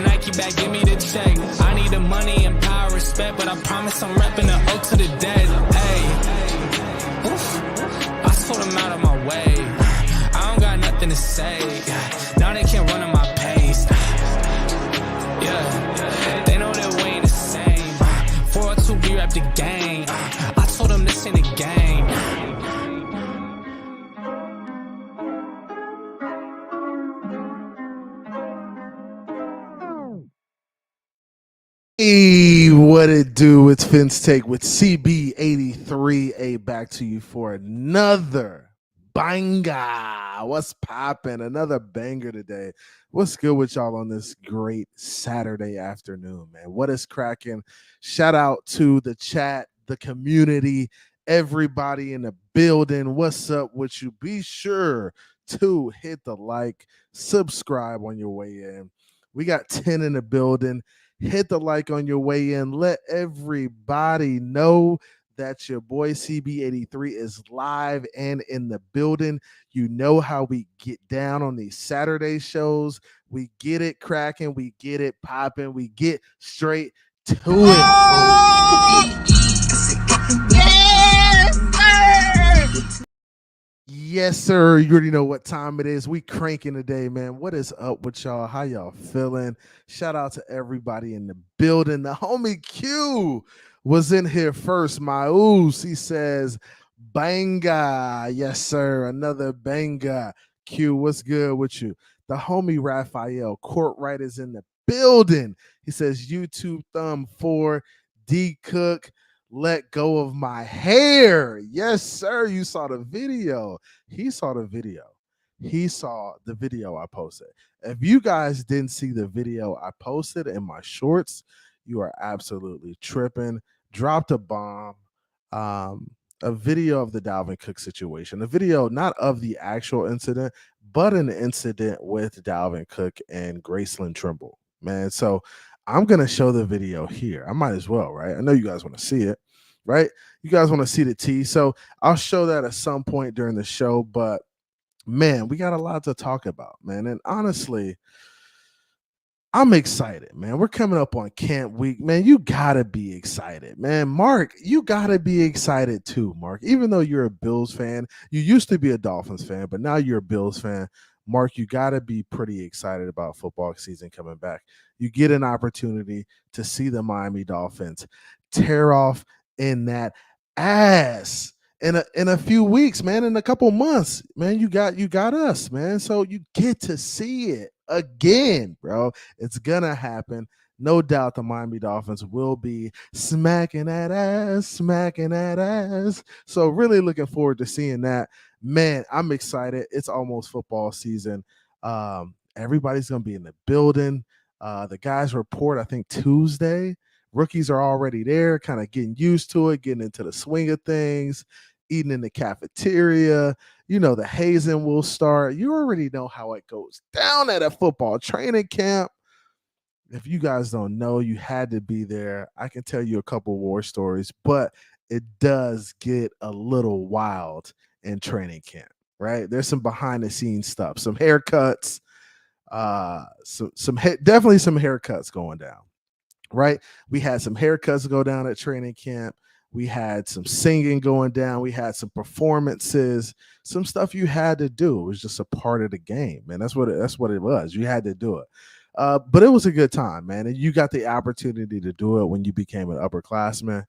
Nike bag, give me the check. I need the money and power, respect, but I promise I'm repping the O to the dead. Hey, oof, I told them out of my way. I don't got nothing to say. Now they can't run at my pace. Yeah, they know that we ain't the same. 402, we rap the game. I told them this ain't a game. Hey, what it do? It's Phins Take with CB83A back to you for another banger. What's poppin'? Another banger today. What's good with y'all on this great Saturday afternoon, man? What is cracking? Shout out to the chat, the community, everybody in the building. What's up with you? Be sure to hit the like, subscribe on your way in. We got 10 in the building. Hit the like on your way in. Let everybody know that your boy CB83 is live and in the building. You know how we get down on these Saturday shows. We get it cracking. We get it popping. We get straight to it. Yes, sir. You already know what time it is. We cranking today, man. What is up with y'all? How y'all feeling? Shout out to everybody in the building. The homie Q was in here first. My ooze, he says, banga. Yes, sir. Another banga. Q, what's good with you? The homie Raphael Courtright is in the building. He says, YouTube thumb 4, D Cook. Let go of my hair. Yes, sir. You saw the video. He saw the video. He saw the video I posted. If you guys didn't see the video I posted in my shorts, you are absolutely tripping. Dropped a bomb. A video of the Dalvin Cook situation. A video not of the actual incident, but an incident with Dalvin Cook and Graceland Trimble. Man, so I'm going to show the video here. I might as well, right? I know you guys want to see it, right? You guys want to see the tea. So I'll show that at some point during the show. But, man, we got a lot to talk about, man. And honestly, I'm excited, man. We're coming up on camp week, man. You got to be excited, man. Mark, you got to be excited too, Mark. Even though you're a Bills fan, you used to be a Dolphins fan, but now you're a Bills fan. Mark, you got to be pretty excited about football season coming back. You get an opportunity to see the Miami Dolphins tear off in that ass in a few weeks, man, in a couple months, man. You got us, man. So you get to see it again, bro. It's gonna happen. No doubt the Miami Dolphins will be smacking that ass. So really looking forward to seeing that. Man, I'm excited. It's almost football season. Everybody's going to be in the building. The guys report, I think, Tuesday. Rookies are already there, kind of getting used to it, getting into the swing of things, eating in the cafeteria. You know, the hazing will start. You already know how it goes down at a football training camp. If you guys don't know, you had to be there. I can tell you a couple war stories, but it does get a little wild in training camp, right? There's some behind the scenes stuff, some haircuts, definitely some haircuts going down, right? We had some haircuts go down at training camp. We had some singing going down. We had some performances, some stuff you had to do. It was just a part of the game, man. That's what it was. You had to do it. But it was a good time, man. And you got the opportunity to do it when you became an upperclassman.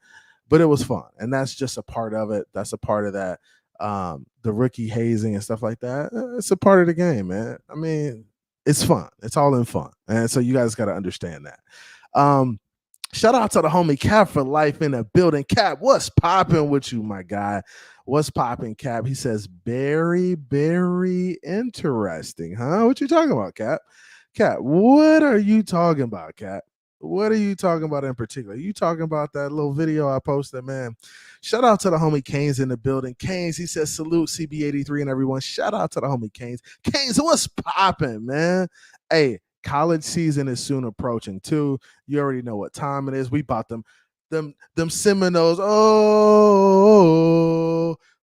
But it was fun. And that's just a part of it. That's a part of that. The rookie hazing and stuff like that. It's a part of the game, man. I mean, it's fun. It's all in fun. And so you guys got to understand that. Shout out to the homie Cap for life in the building. Cap, what's popping with you, my guy? What's popping, Cap? He says, very, very interesting, huh? What you talking about, Cap? Cap, what are you talking about, Cap? What are you talking about in particular? You talking about that little video I posted, man? Shout out to the homie Canes in the building. Canes, he says, salute CB83 and everyone. Shout out to the homie Canes. Canes, what's popping, man? Hey, college season is soon approaching too. You already know what time it is. We bought them Seminoles.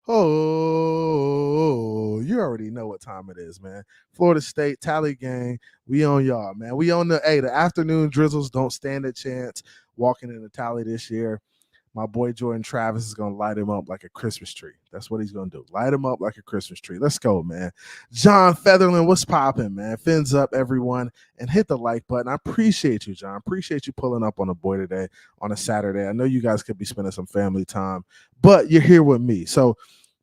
Oh, you You already know what time it is, man. Florida State, Tally Gang, we on y'all, man. We on the afternoon drizzles don't stand a chance walking in the Tally this year. My boy Jordan Travis is going to light him up like a Christmas tree. That's what he's going to do. Light him up like a Christmas tree. Let's go, man. John Featherland, what's popping, man? Fins up, everyone, and hit the like button. I appreciate you, John. Appreciate you pulling up on the boy today on a Saturday. I know you guys could be spending some family time, but you're here with me. So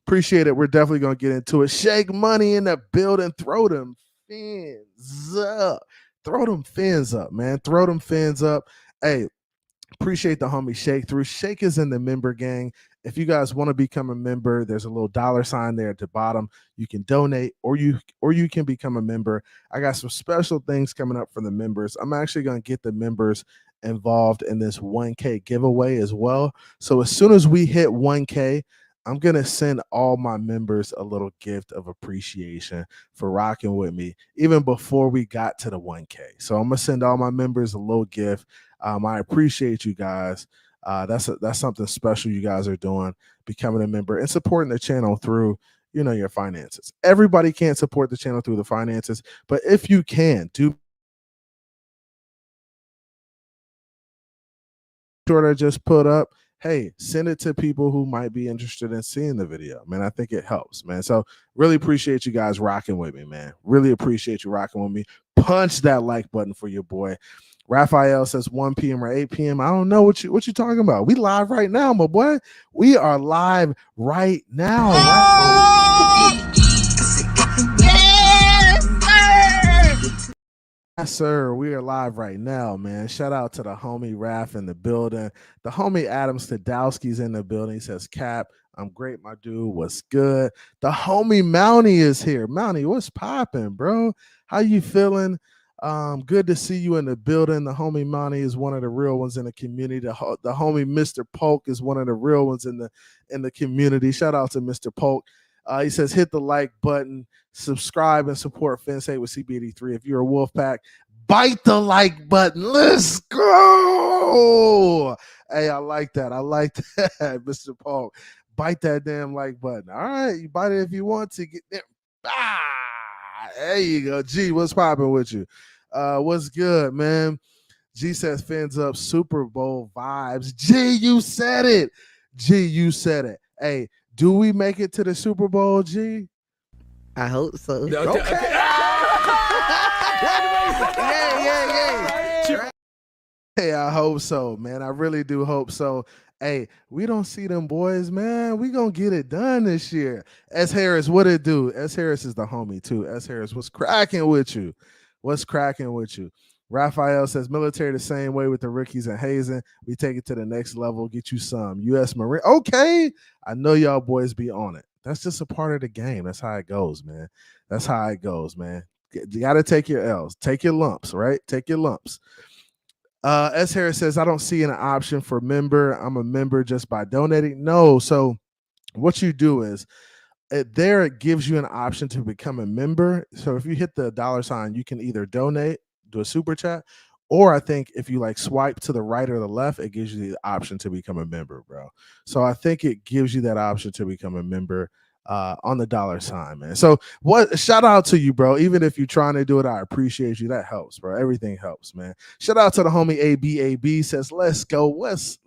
appreciate it. We're definitely going to get into it. Shake Money in the building. Throw them fins up. Throw them fins up, man. Throw them fins up. Hey, appreciate the homie Shake through. Shake is in the member gang. If you guys want to become a member, there's a little $ there at the bottom. You can donate or you can become a member. I got some special things coming up for the members. I'm actually going to get the members involved in this 1K giveaway as well. So as soon as we hit 1K, I'm going to send all my members a little gift of appreciation for rocking with me even before we got to the 1K. So I'm going to send all my members a little gift. I appreciate you guys. That's something special you guys are doing, becoming a member and supporting the channel through, your finances. Everybody can't support the channel through the finances, but if you can, do short I just put up. Hey, send it to people who might be interested in seeing the video, man. I think it helps, man. So really appreciate you guys rocking with me, man. Really appreciate you rocking with me. Punch that like button for your boy. Raphael says 1 p.m. or 8 p.m. I don't know what you talking about. We live right now, my boy. We are live right now. Yes, sir. We are live right now, man. Shout out to the homie Raph in the building. The homie Adam Stadowski's in the building. He says, Cap, I'm great, my dude. What's good? The homie Mountie is here. Mountie, what's popping, bro? How you feeling? Good to see you in the building. The homie Mountie is one of the real ones in the community. The homie Mr. Polk is one of the real ones in the community. Shout out to Mr. Polk. He says, hit the like button, subscribe, and support Phins Take with CB83. If you're a Wolfpack, bite the like button. Let's go. Hey, I like that. I like that, Mr. Polk. Bite that damn like button. All right, you bite it if you want to. Get there. There you go. G, what's popping with you? What's good, man? G says, Fins up, Super Bowl vibes. G, you said it. G, you said it. Hey, do we make it to the Super Bowl, G? I hope so. Okay. Yeah. Hey, I hope so, man. I really do hope so. Hey, we don't see them boys, man. We gonna get it done this year. S. Harris, what it do? S. Harris is the homie, too. S. Harris, what's cracking with you? What's cracking with you? Raphael says, military the same way with the rookies and Hazen. We take it to the next level, get you some. U.S. Marine. Okay. I know y'all boys be on it. That's just a part of the game. That's how it goes, man. That's how it goes, man. You got to take your L's. Take your lumps, right? Take your lumps. S. Harris says, I don't see an option for member. I'm a member just by donating. No. So what you do is, it gives you an option to become a member. So if you hit the $, you can either donate, do a super chat, or I think if you like swipe to the right or the left, it gives you the option to become a member, bro. So I think it gives you that option to become a member on the $, man. So shout out to you, bro. Even if you're trying to do it, I appreciate you. That helps, bro. Everything helps, man. Shout out to the homie ABAB says, let's go. Let's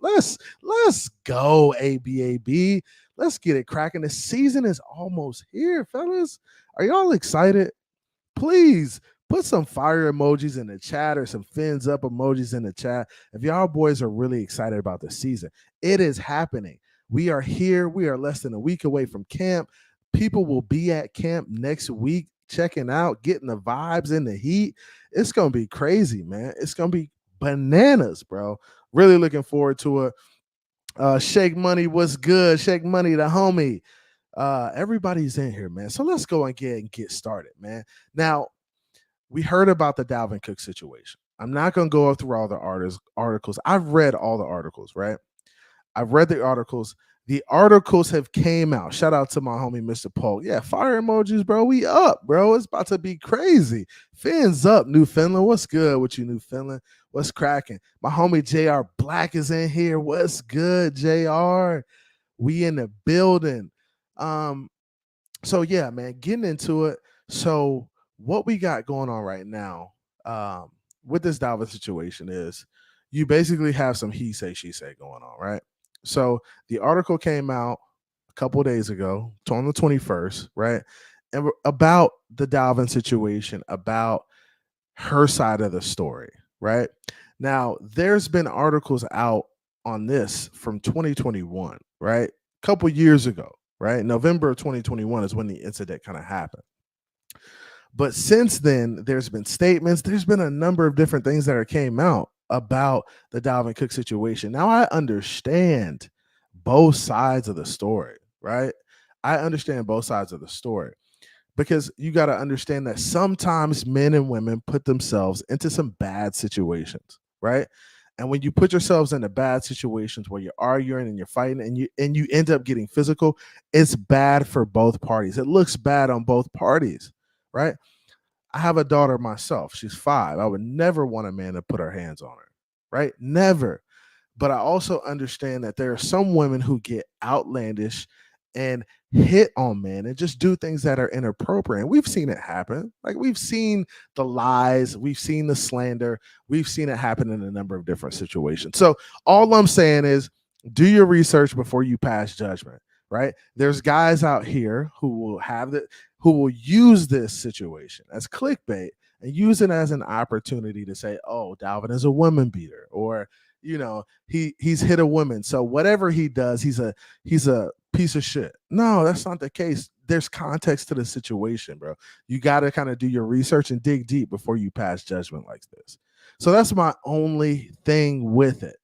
go, ABAB. Let's get it cracking. The season is almost here, fellas. Are y'all excited? Please put some fire emojis in the chat or some fins up emojis in the chat if y'all boys are really excited about the season. It is happening. We are here. We are less than a week away from camp. People will be at camp next week, checking out, getting the vibes in the heat. It's going to be crazy, man. It's going to be bananas, bro. Really looking forward to it. Shake Money, what's good? Shake Money, the homie. Everybody's in here, man. So let's go and get started, man. Now, we heard about the Dalvin Cook situation. I'm not going to go through all the articles. I've read all the articles, right? I've read the articles. The articles have came out. Shout out to my homie, Mr. Polk. Yeah, fire emojis, bro. We up, bro. It's about to be crazy. Fins up, Newfoundland. What's good with you, Newfoundland? What's cracking? My homie JR Black is in here. What's good, JR? We in the building. So yeah, man, getting into it. So what we got going on right now with this Dalvin situation is you basically have some he say she say going on, right? So the article came out a couple of days ago, on the 21st, right? And about the Dalvin situation, about her side of the story, right? Now, there's been articles out on this from 2021, right? A couple years ago, right? November of 2021 is when the incident kind of happened. But since then, there's been statements, there's been a number of different things that are came out about the Dalvin Cook situation. Now I understand both sides of the story, right? I understand both sides of the story because you got to understand that sometimes men and women put themselves into some bad situations, right? And when you put yourselves into bad situations where you're arguing and you're fighting and you end up getting physical, it's bad for both parties. It looks bad on both parties, right? I have a daughter myself. She's 5. I would never want a man to put her hands on her, right? Never. But I also understand that there are some women who get outlandish and hit on men and just do things that are inappropriate. And we've seen it happen. Like we've seen the lies, we've seen the slander, we've seen it happen in a number of different situations. So all I'm saying is do your research before you pass judgment, right? There's guys out here who will use this situation as clickbait and use it as an opportunity to say, oh, Dalvin is a woman beater, or he's hit a woman, so whatever he does, he's a piece of shit. No, that's not the case. There's context to the situation, bro. You got to kind of do your research and dig deep before you pass judgment like this. So that's my only thing with it.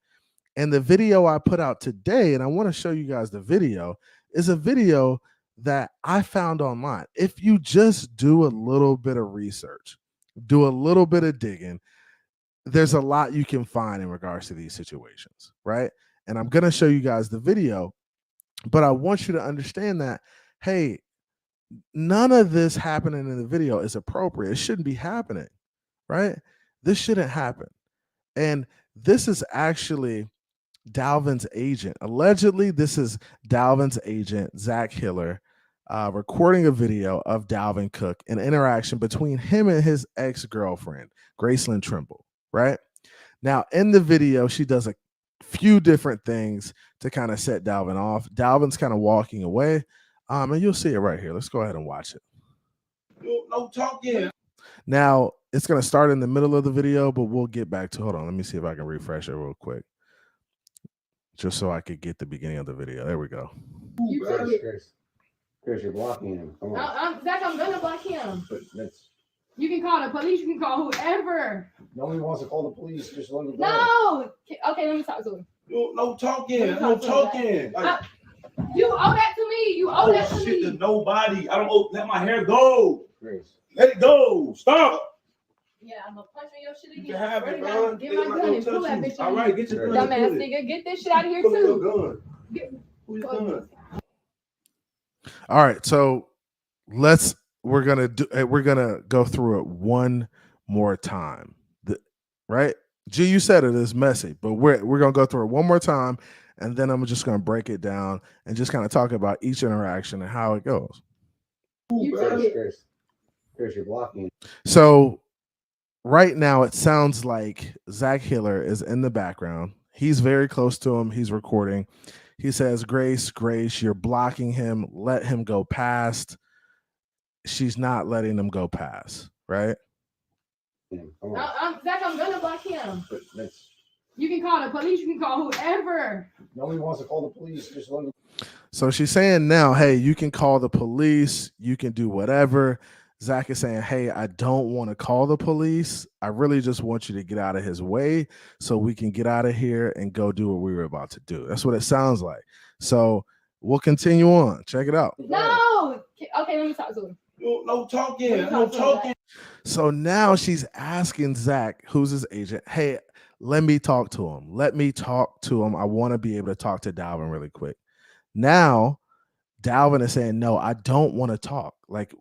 And the video I put out today, and I want to show you guys the video, is a video that I found online. If you just do a little bit of research, do a little bit of digging, there's a lot you can find in regards to these situations, right? And I'm going to show you guys the video, but I want you to understand that, hey, none of this happening in the video is appropriate. It shouldn't be happening, right? This shouldn't happen. And this is actually Dalvin's agent. Allegedly, this is Dalvin's agent, Zach Hiller, recording a video of Dalvin Cook, an interaction between him and his ex-girlfriend, Gracelyn Trimble, right? Now, in the video, she does a few different things to kind of set Dalvin off. Dalvin's kind of walking away, and you'll see it right here. Let's go ahead and watch it. No talking. Now, it's going to start in the middle of the video, but we'll get back to, hold on, let me see if I can refresh it real quick, just so I could get the beginning of the video. There we go. Chris, you're blocking him. Come on. Zach, I'm gonna block him. But that's, You can call the police. You can call whoever. nobody wants to call the police. Just let him go. No. Okay, let me talk to him. No talking. No talking. Like, You owe that to me. You owe that to shit to me. nobody. I don't owe. Let my hair go. Chris. Let it go. Stop. Yeah, I'm gonna punch on your shit You again. can have Swear it, to bro. God, Get my gun and pull that bitch. All right, get your gun. Dumbass nigga, get this shit out of here Pull your too. gun. Pull your gun. All right, so we're gonna go through it one more time. Right? G, you said it is messy, but we're gonna go through it one more time, and then I'm just gonna break it down and just kind of talk about each interaction and how it goes. You took it. Chris, you're blocking. So right now it sounds like Zach Hiller is in the background. He's very close to him. He's recording. He says, Grace, you're blocking him. Let him go past. She's not letting him go past, right? Come on. Zach, I'm gonna block him. But that's, You can call the police. You can call whoever. nobody wants to call the police. Just let him. So she's saying now, hey, you can call the police. You can do whatever. Zach is saying, hey, I don't want to call the police. I really just want you to get out of his way so we can get out of here and go do what we were about to do. That's what it sounds like. So we'll continue on. Check it out. No. Okay, let me talk to him. No talking. No talking. So now she's asking Zach, who's his agent, hey, let me talk to him. Let me talk to him. I want to be able to talk to Dalvin really quick. Now, Dalvin is saying, no, I don't want to talk. Like,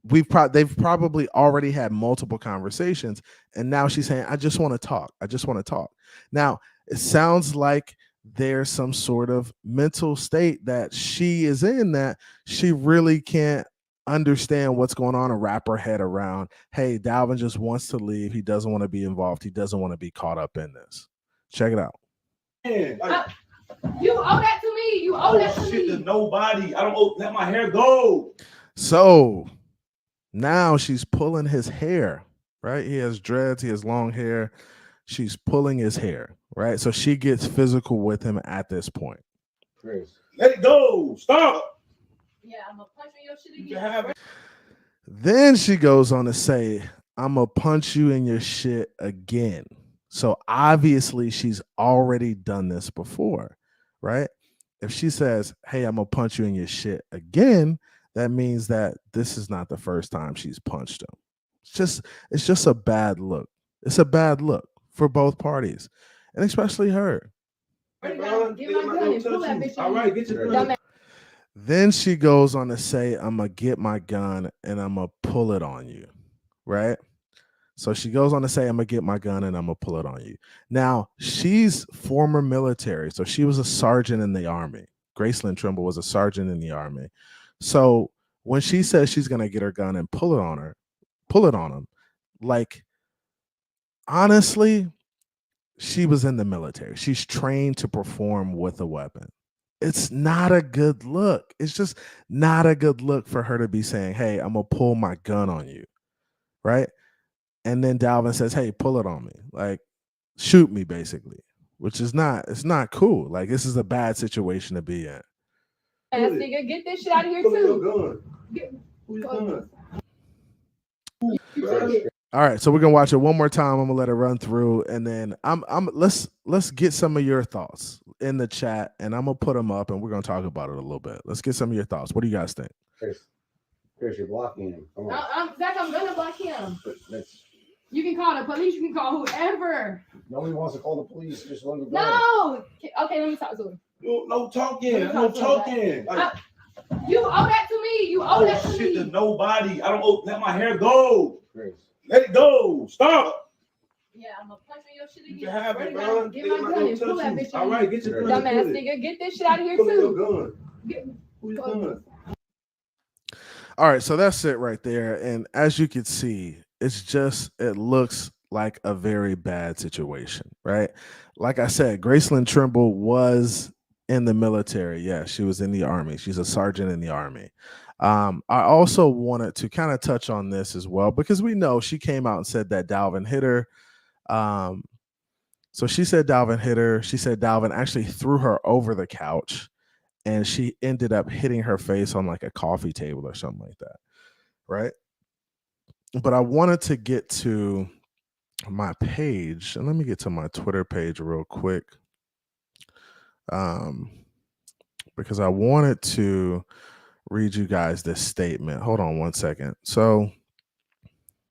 they've probably already had multiple conversations, and now she's saying, I just want to talk. I just want to talk. Now, it sounds like there's some sort of mental state that she is in that she really can't understand what's going on and wrap her head around. Hey, Dalvin just wants to leave. He doesn't want to be involved. He doesn't want to be caught up in this. Check it out. Man, like, You owe that to me. You owe that to shit to me. nobody. I don't owe, let my hair go. So now she's pulling his hair, right? He has dreads, he has long hair. She's pulling his hair, right? So she gets physical with him at this point. Chris. Let it go. Stop. Yeah, I'm gonna punch you in your shit You can again. have it. Then she goes on to say, I'm going to punch you in your shit again. So obviously she's already done this before, right? If she says, hey, I'm going to punch you in your shit again, that means that this is not the first time she's punched him. It's just a bad look. It's a bad look for both parties, and especially her. Get my gun and pull that bitch All on right, you. get your Dumbass. Then she goes on to say, I'm going to get my gun and I'm going to pull it on you, right? So she goes on to say, I'm going to get my gun and I'm going to pull it on you. Now, she's former military. So she was a sergeant in the Army. Graceland Trimble was a sergeant in the Army. So when she says she's going to get her gun and pull it on him, like, honestly, she was in the military. She's trained to perform with a weapon. It's not a good look. It's just not a good look for her to be saying, hey, I'm going to pull my gun on you, right? And then Dalvin says, hey, pull it on me. Like, shoot me, basically, which is it's not cool. Like, this is a bad situation to be in. Ass nigga, get this shit out of here Pull your too. gun. Who's gun? You took it. All right, so we're gonna watch it one more time. I'm gonna let it run through, and then let's get some of your thoughts in the chat, and I'm gonna put them up, and we're gonna talk about it a little bit. Let's get some of your thoughts. What do you guys think? Chris, you're blocking him. Come on. Zach, I'm gonna block him. That's, You can call the police. You can call whoever. nobody wants to call the police. Just let him go. No. Okay, let me talk to him. No talking. No talking. Like, You owe that to me. You owe that to shit to me. nobody. I don't owe, let my hair go. Chris. Let it go. Stop. Yeah, I'm gonna punch you in your shit You again. can have Swear it, to bro. God, get my gun and pull that bitch All on right, you. get your gun. Dumbass nigga, get this shit out of here Pull your too. gun. Get- Who's gun? All right, so that's it right there. And as you can see, it looks like a very bad situation, right? Like I said, Graceland Trimble was in the military. Yeah, she was in the Army. She's a sergeant in the Army. I also wanted to kind of touch on this as well, because we know she came out and said that Dalvin hit her. So she said Dalvin hit her. She said Dalvin actually threw her over the couch, and she ended up hitting her face on like a coffee table or something like that, right? But I wanted to get to my page, and let me get to my Twitter page real quick, because I wanted to read you guys this statement. Hold on one second. So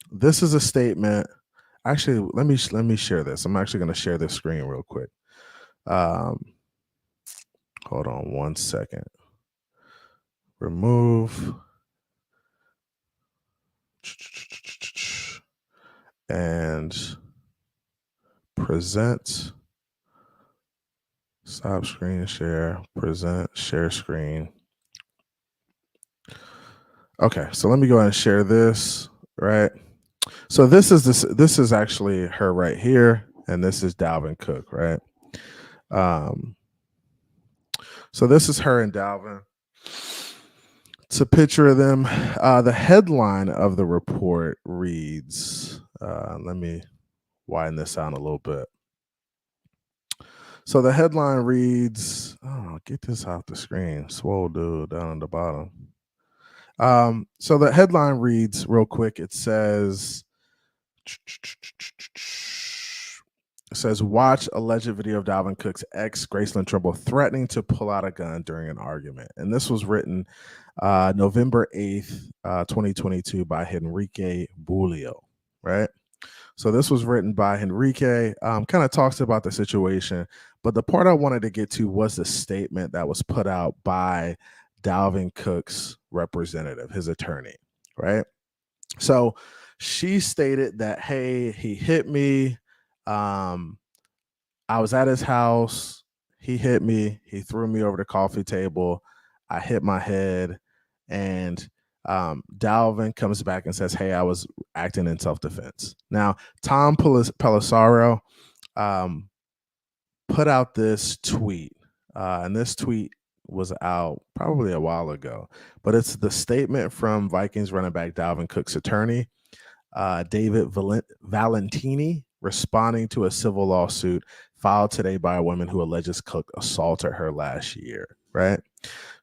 this is a statement. Actually, let me share this. I'm actually going to share this screen real quick. Hold on one second. Remove and present. Stop screen share. Present. Share screen. Okay, so let me go ahead and share this. Right. So this is actually her right here, and this is Dalvin Cook, right? So this is her and Dalvin. It's a picture of them. The headline of the report reads, let me widen this out a little bit. So the headline reads, oh, get this off the screen. Swole dude down on the bottom. So the headline reads real quick. It says, watch alleged video of Dalvin Cook's ex, Graceland Trimble, threatening to pull out a gun during an argument. And this was written November 8th, 2022 by Henrique Bulio, right? So this was written by Henrique, kind of talks about the situation. But the part I wanted to get to was the statement that was put out by Dalvin Cook's representative, his attorney, right? So she stated that, hey, he hit me. I was at his house. He hit me. He threw me over the coffee table. I hit my head, and Dalvin comes back and says, "Hey, I was acting in self-defense." Now, Tom Pelissaro put out this tweet, and this tweet was out probably a while ago, but it's the statement from Vikings running back Dalvin Cook's attorney, David Valentini, responding to a civil lawsuit filed today by a woman who alleges Cook assaulted her last year. Right.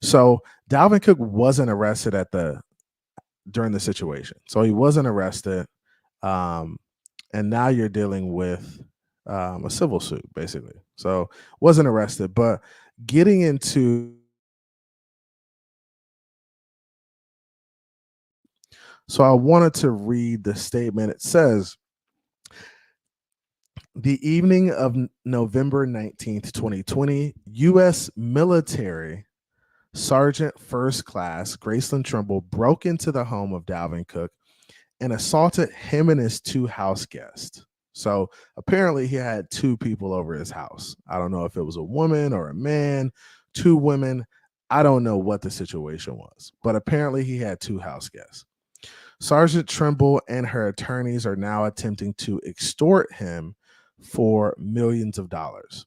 So Dalvin Cook wasn't arrested during the situation. So he wasn't arrested. And now you're dealing with a civil suit, basically. So wasn't arrested, but getting into. So I wanted to read the statement. It says, the evening of November 19th, 2020, U.S. military Sergeant First Class Graceland Trimble broke into the home of Dalvin Cook and assaulted him and his two house guests. So apparently he had two people over his house. I don't know if it was a woman or a man, two women. I don't know what the situation was, but apparently he had two house guests. Sergeant Trimble and her attorneys are now attempting to extort him for millions of dollars.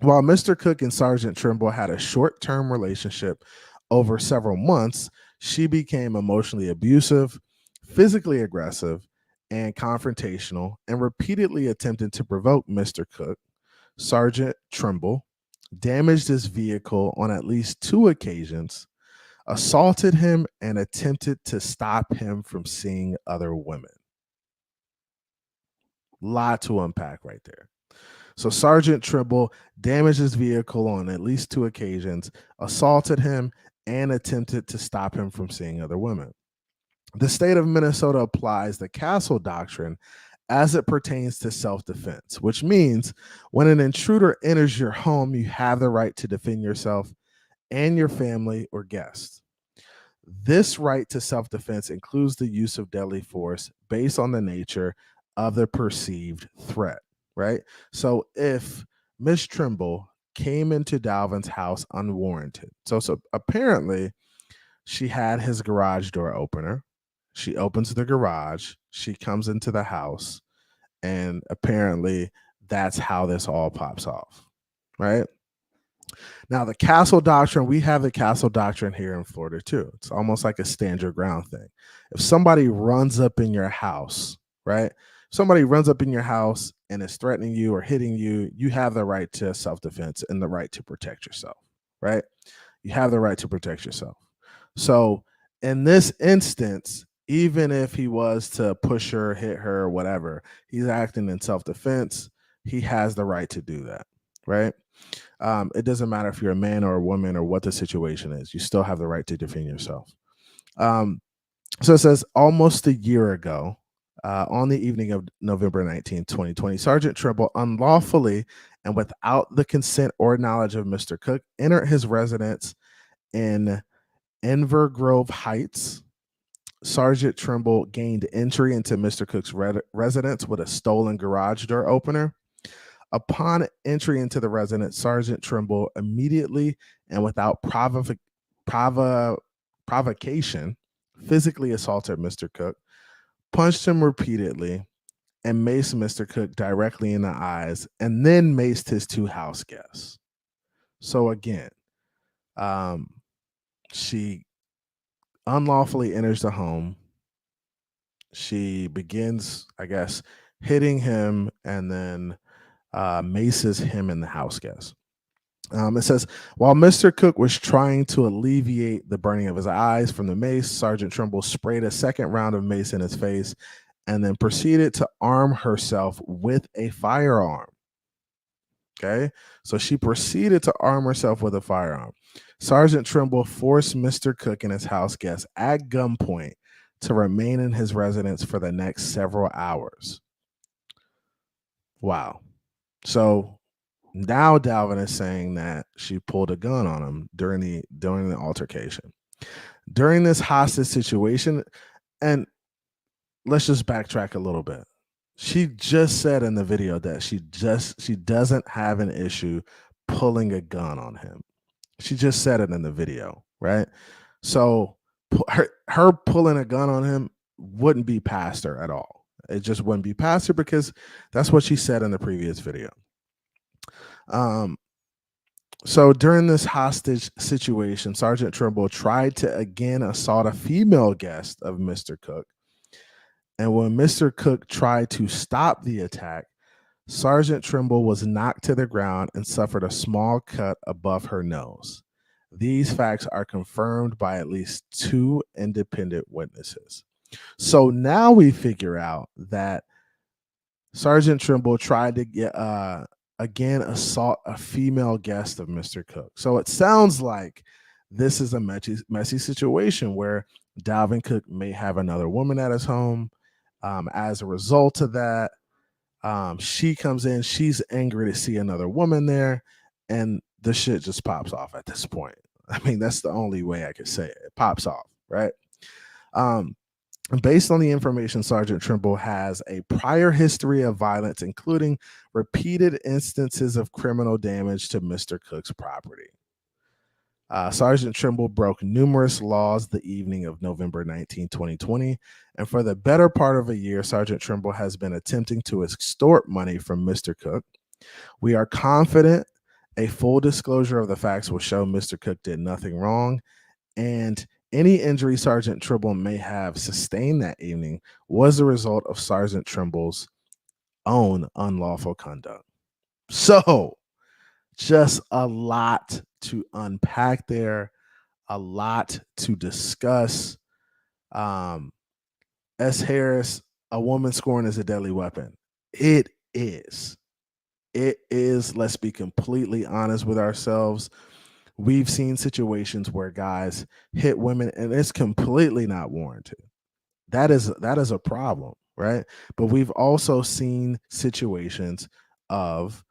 While Mr. Cook and Sergeant Trimble had a short-term relationship over several months, she became emotionally abusive, physically aggressive, and confrontational, and repeatedly attempted to provoke Mr. Cook. Sergeant Trimble damaged his vehicle on at least 2 occasions, assaulted him, and attempted to stop him from seeing other women. Lot to unpack right there. So Sergeant Trimble damaged his vehicle on at least 2 occasions, assaulted him, and attempted to stop him from seeing other women. The state of Minnesota applies the Castle Doctrine as it pertains to self-defense, which means when an intruder enters your home, you have the right to defend yourself and your family or guests. This right to self-defense includes the use of deadly force based on the nature of the perceived threat, right? So if Miss Trimble came into Dalvin's house unwarranted, so apparently she had his garage door opener. She opens the garage, she comes into the house, and apparently that's how this all pops off, right? Now, the Castle Doctrine, we have the Castle Doctrine here in Florida too. It's almost like a stand your ground thing. If somebody runs up in your house, right? Somebody runs up in your house and is threatening you or hitting you, you have the right to self-defense and the right to protect yourself, right? You have the right to protect yourself. So in this instance, even if he was to push her, hit her, or whatever, he's acting in self-defense. He has the right to do that, right? It doesn't matter if you're a man or a woman or what the situation is. You still have the right to defend yourself. So it says, almost a year ago, on the evening of November 19, 2020, Sergeant Trimble unlawfully and without the consent or knowledge of Mr. Cook entered his residence in Invergrove Heights. Sergeant Trimble gained entry into Mr. Cook's residence with a stolen garage door opener. Upon entry into the residence, Sergeant Trimble immediately and without provocation physically assaulted Mr. Cook, punched him repeatedly, and maced Mr. Cook directly in the eyes, and then maced his 2 house guests. So again, she unlawfully enters the home. She begins, I guess, hitting him and then maces him and the house guests. It says, while Mr. Cook was trying to alleviate the burning of his eyes from the mace, Sergeant Trimble sprayed a second round of mace in his face and then proceeded to arm herself with a firearm. Okay, so she proceeded to arm herself with a firearm. Sergeant Trimble forced Mr. Cook and his house guests at gunpoint to remain in his residence for the next several hours. Wow. So now Dalvin is saying that she pulled a gun on him during the altercation. During this hostage situation, and let's just backtrack a little bit. She just said in the video that she doesn't have an issue pulling a gun on him. She just said it in the video, right? So her pulling a gun on him wouldn't be past her at all. It just wouldn't be past her because that's what she said in the previous video. So during this hostage situation, Sergeant Trimble tried to again assault a female guest of Mr. Cook. And when Mr. Cook tried to stop the attack, Sergeant Trimble was knocked to the ground and suffered a small cut above her nose. These facts are confirmed by at least 2 independent witnesses. So now we figure out that Sergeant Trimble tried to get again assault a female guest of Mr. Cook. So it sounds like this is a messy situation where Dalvin Cook may have another woman at his home. As a result of that, she comes in, she's angry to see another woman there, and the shit just pops off at this point. I mean, that's the only way I could say it. It pops off, right? Based on the information, Sergeant Trimble has a prior history of violence, including repeated instances of criminal damage to Mr. Cook's property. Sergeant Trimble broke numerous laws the evening of November 19, 2020, and for the better part of a year, Sergeant Trimble has been attempting to extort money from Mr. Cook. We are confident a full disclosure of the facts will show Mr. Cook did nothing wrong, and any injury Sergeant Trimble may have sustained that evening was the result of Sergeant Trimble's own unlawful conduct. So, just a lot to unpack there, a lot to discuss. S. Harris, a woman scoring is a deadly weapon. It is. It is. Let's be completely honest with ourselves. We've seen situations where guys hit women and it's completely not warranted. That is a problem, right? But we've also seen situations of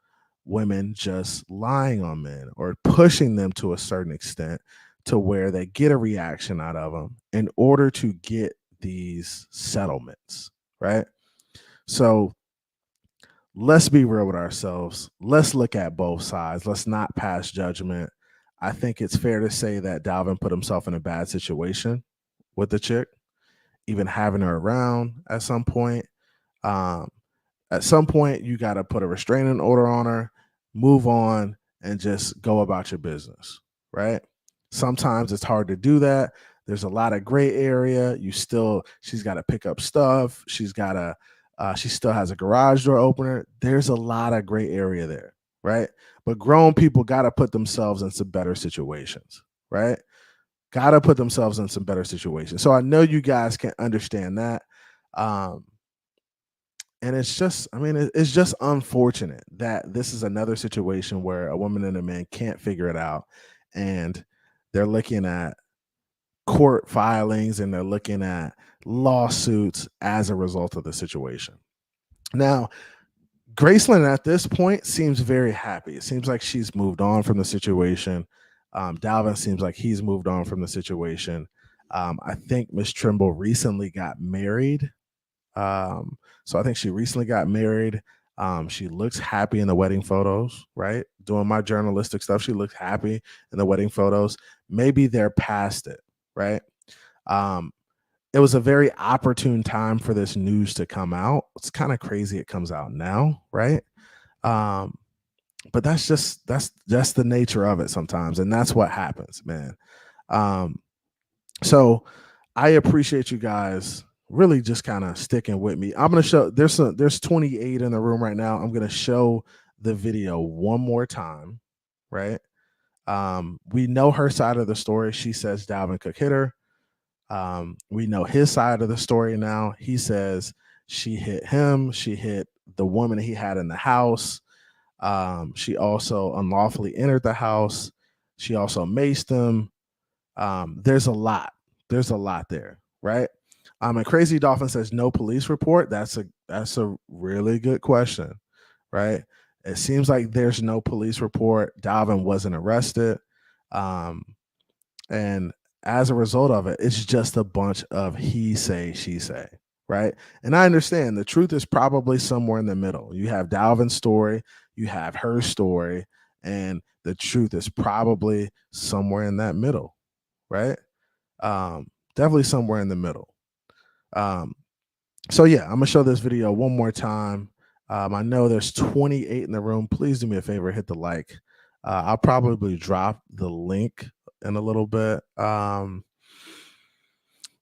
women just lying on men or pushing them to a certain extent to where they get a reaction out of them in order to get these settlements, right? So let's be real with ourselves. Let's look at both sides. Let's not pass judgment. I think it's fair to say that Dalvin put himself in a bad situation with the chick, even having her around at some point. At some point, you got to put a restraining order on her, move on, and just go about your business, right? Sometimes it's hard to do that. There's a lot of gray area. She's got to pick up stuff. she still has a garage door opener. There's a lot of gray area there, right? But grown people got to put themselves in some better situations, right? Got to put themselves in some better situations. So I know you guys can understand that. And it's just, it's just unfortunate that this is another situation where a woman and a man can't figure it out. And they're looking at court filings and they're looking at lawsuits as a result of the situation. Now, Graceland at this point seems very happy. It seems like she's moved on from the situation. Dalvin seems like he's moved on from the situation. I think Miss Trimble recently got married. So I think she recently got married. She looks happy in the wedding photos, right? Doing my journalistic stuff. She looks happy in the wedding photos. Maybe they're past it, right? It was a very opportune time for this news to come out. It's kind of crazy it comes out now, right? But that's just the nature of it sometimes, and that's what happens, man. So I appreciate you guys really just kind of sticking with me. I'm gonna show there's 28 in the room right now. I'm gonna show the video one more time, right? We know her side of the story. She says Dalvin Cook hit her. We know his side of the story now. He says she hit him. She hit the woman he had in the house. She also unlawfully entered the house. She also maced him. There's a lot. There's a lot there, right? And Crazy Dolphin says no police report. That's a really good question, right? It seems like there's no police report. Dalvin wasn't arrested. And as a result of it, it's just a bunch of he say, she say, right? And I understand the truth is probably somewhere in the middle. You have Dalvin's story, you have her story, and the truth is probably somewhere in that middle, right? Definitely somewhere in the middle. So yeah, I'm gonna show this video one more time. I know there's 28 in the room. Please do me a favor, hit the like. I'll probably drop the link in a little bit.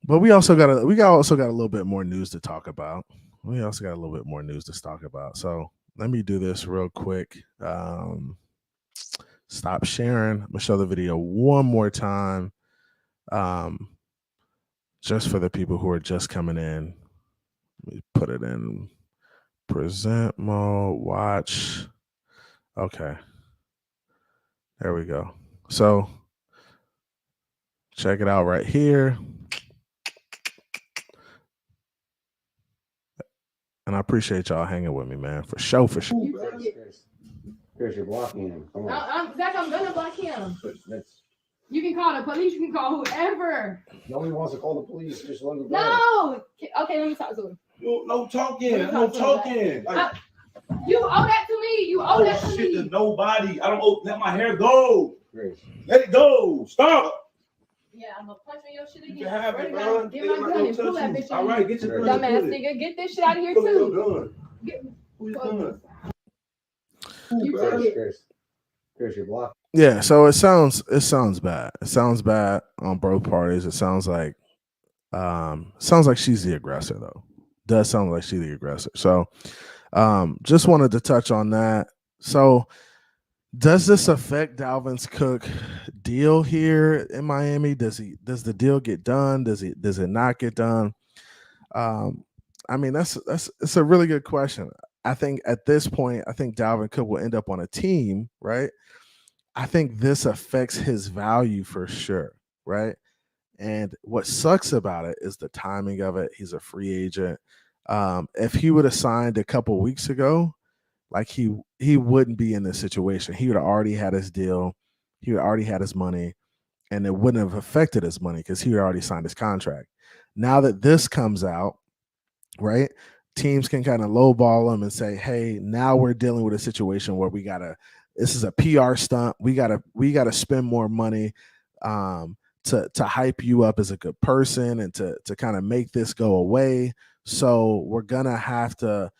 But we also got a little bit more news to talk about. So let me do this real quick. Stop sharing. I'm gonna show the video one more time. Just for the people who are just coming in. Let me put it in present mode, watch. Okay. There we go. So check it out right here. And I appreciate y'all hanging with me, man. For sure. Chris, you're blocking him. Come on. Zach, I'm gonna block him. That's, You can call the police. You can call whoever. nobody wants to call the police. Just let him go. No. Okay, let me talk to him. No talking. No talking. Like, You owe that to me. You owe that to shit to me. nobody. I don't owe. Let my hair go. Chris. Let it go. Stop. Yeah, I'm gonna punch on your shit You again. can have Swear it, to bro. God, get my gun and pull that bitch All on right, you. get your Dumbass gun. Dumbass nigga, get this shit out of here Pull your too. gun. Get- Pull your gun. You took it. Chris, you're blocking. Yeah, so it sounds bad. It sounds bad on both parties. It sounds like she's the aggressor though. Does sound like she's the aggressor. So just wanted to touch on that. So does this affect Dalvin Cook deal here in Miami? Does the deal get done? Does it not get done? I mean, it's a really good question. I think at this point, I think Dalvin Cook will end up on a team, right? I think this affects his value for sure, right? And what sucks about it is the timing of it. He's a free agent. If he would have signed a couple weeks ago, like he wouldn't be in this situation. He would have already had his deal. He would already had his money, and it wouldn't have affected his money because he had already signed his contract. Now that this comes out, right, teams can kind of lowball him and say, hey, now we're dealing with a situation where this is a PR stunt. We gotta spend more money to hype you up as a good person and to kind of make this go away. So we're gonna have to,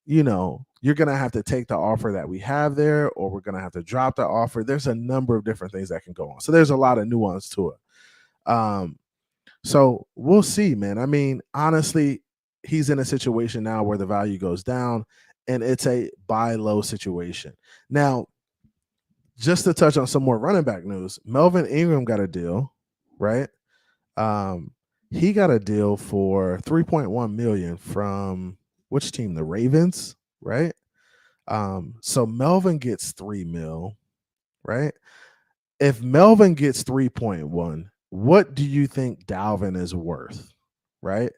you're gonna have to take the offer that we have there, or we're gonna have to drop the offer. There's a number of different things that can go on. So there's a lot of nuance to it. So we'll see, man. I mean, honestly, he's in a situation now where the value goes down, and it's a buy low situation. Now, just to touch on some more running back news, Melvin Ingram got a deal, right? He got a deal for $3.1 million from which team? The Ravens, right? So Melvin gets $3 million, right? If Melvin gets 3.1, what do you think Dalvin is worth, right?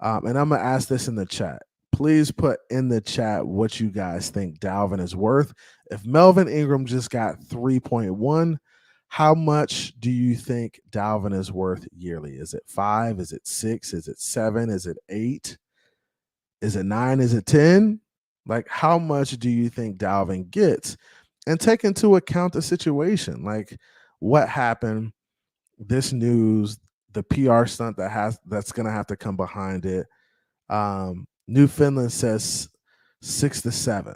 And I'm gonna ask this in the chat. Please put in the chat what you guys think Dalvin is worth. If Melvin Ingram just got 3.1, how much do you think Dalvin is worth yearly? Is it 5? Is it 6? Is it 7? Is it 8? Is it 9? Is it 10? Like, how much do you think Dalvin gets? And take into account the situation, like what happened, this news, the PR stunt that's gonna have to come behind it. Newfoundland says 6 to 7.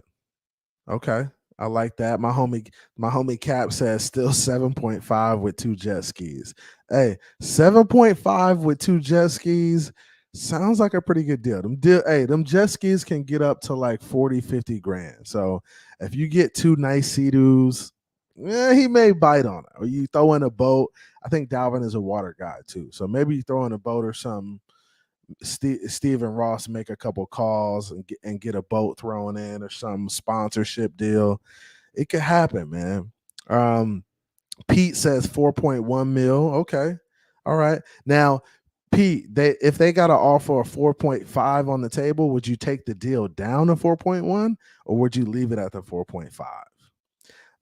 Okay, I like that. My homie Cap says still 7.5 with 2 jet skis. Hey, 7.5 with 2 jet skis sounds like a pretty good deal. Them jet skis can get up to like 40, 50 grand. So if you get 2 nice Sea-Doos, he may bite on it. Or you throw in a boat. I think Dalvin is a water guy too. So maybe you throw in a boat or something. Steven Ross make a couple calls and get a boat thrown in or some sponsorship deal. It could happen, man. Pete says 4.1 mil. Okay. All right. Now, Pete, if they got an offer of 4.5 on the table, would you take the deal down to 4.1 or would you leave it at the 4.5?